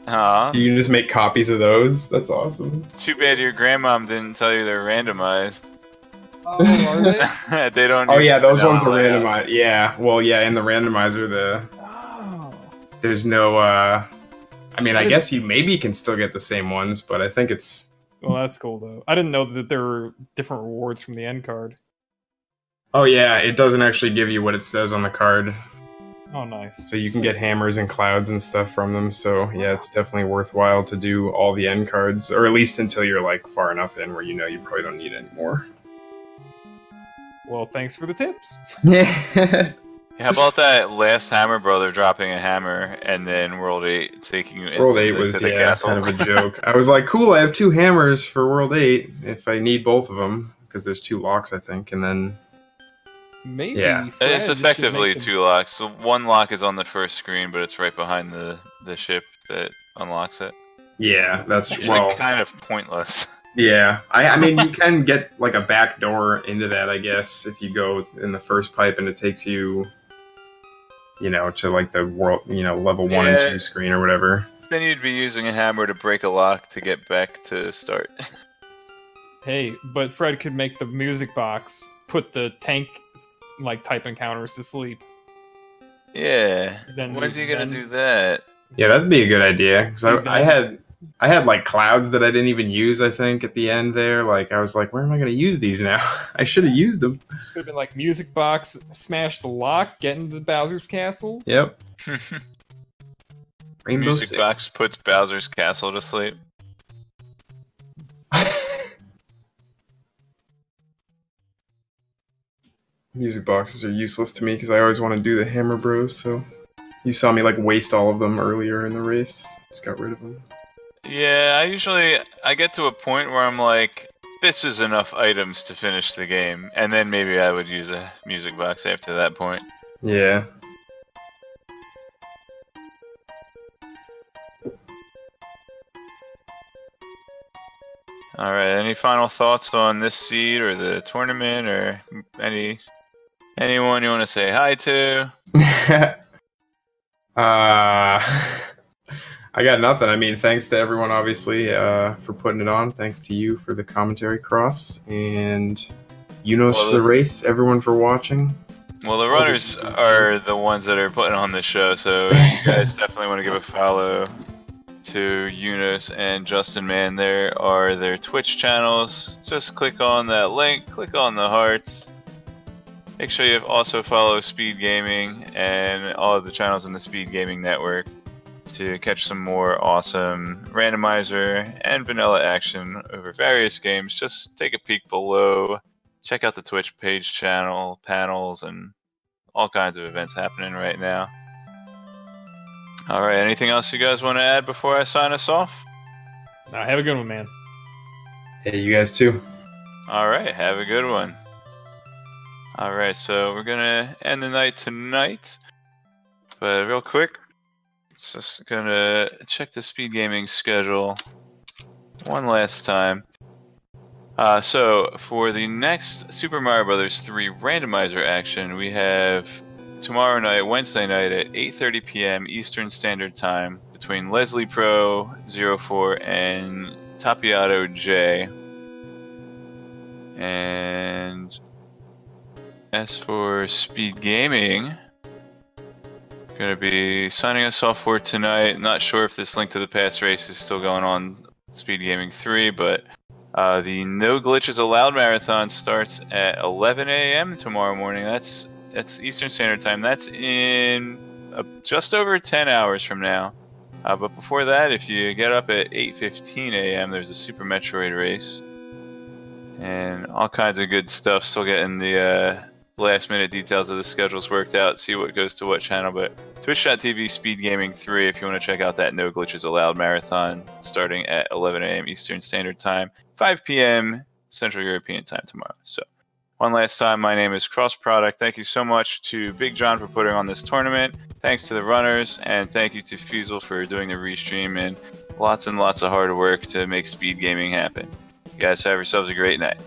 So you can just make copies of those? That's awesome. Too bad your grandmom didn't tell you they're randomized. Oh, are they? They don't. Oh yeah, those ones are randomized. Yeah, well, yeah, in the randomizer, there's no. I mean, I guess you maybe can still get the same ones, but I think it's. Well, that's cool though. I didn't know that there were different rewards from the end card. Oh yeah, it doesn't actually give you what it says on the card. Oh, nice. So you can get hammers and clouds and stuff from them. So yeah, it's definitely worthwhile to do all the end cards, or at least until you're like far enough in where you know you probably don't need any more. Well, thanks for the tips. Yeah. How about that last Hammer Brother dropping a hammer and then World 8 taking you World 8 was, yeah, kind of a joke. I was like, cool, I have 2 hammers for World 8 if I need both of them, because there's 2 locks, I think, and then... Maybe. Yeah. It's effectively 2 locks. So 1 lock is on the first screen, but it's right behind the ship that unlocks it. Yeah, that's... It's well, kind of pointless. Yeah, I mean, you can get like a back door into that, I guess, if you go in the first pipe and it takes you... you know, to like the world, you know, level 1 and 2 screen or whatever. Then you'd be using a hammer to break a lock to get back to start. Hey, but Fred could make the music box put the tank like type encounters to sleep. Yeah. When's he gonna do that? Yeah, that'd be a good idea. Because I had like clouds that I didn't even use, I think, at the end there. Like, I was like, where am I going to use ththese now? I should have used them. Could have been like music box, smash the lock, get into Bowser's castle. Yep. Rainbow Music 6. box puts Bowser's castle to sleep. Music boxes are useless to me because I always want to do the Hammer Bros, so... You saw me like waste all of them earlier in the race. Just got rid of them. Yeah, I get to a point where I'm like, this is enough items to finish the game, and then maybe I would use a music box after that point. Yeah. Alright, any final thoughts on this seed or the tournament or anyone you want to say hi to? I got nothing. I mean, thanks to everyone, obviously, for putting it on. Thanks to you for the commentary, Cross, and Eunos for the race. Everyone for watching. Well, the runners are the ones that are putting on the show, so you guys definitely want to give a follow to Eunos and justinman. There are their Twitch channels. Just click on that link, click on the hearts. Make sure you also follow Speed Gaming and all of the channels in the Speed Gaming network. to catch some more awesome randomizer and vanilla action over various games, just take a peek below. Check out the Twitch page, channel, panels, and all kinds of events happening right now. Alright, anything else you guys want to add before I sign us off? Have a good one, man. Hey, you guys too. Alright, have a good one. Alright, so we're gonna end the night tonight. But real quick, just gonna check the speed gaming schedule one last time. So for the next Super Mario Bros. 3 randomizer action, we have tomorrow night, Wednesday night at 8:30 p.m. Eastern Standard Time between Leslie Pro 04 and Tapiato J. And as for speed gaming, gonna be signing us off for tonight. Not sure if this Link to the Past race is still going on Speed Gaming 3, but the No Glitches Allowed Marathon starts at 11 a.m. tomorrow morning. That's Eastern Standard Time. That's in just over 10 hours from now. But before that, if you get up at 8:15 a.m., there's a Super Metroid race. And all kinds of good stuff. Still getting the last minute details of the schedules worked out, see what goes to what channel. But twitch.tv Speed Gaming 3 if you want to check out that No Glitches Allowed Marathon starting at 11 a.m. Eastern Standard Time, 5 p.m. Central European Time tomorrow. So one last time, my name is Cross Product. Thank you so much to Big John for putting on this tournament. Thanks to the runners, and thank you to Fiesel for doing the restream, and lots of hard work to make speed gaming happen. You guys have yourselves a great night.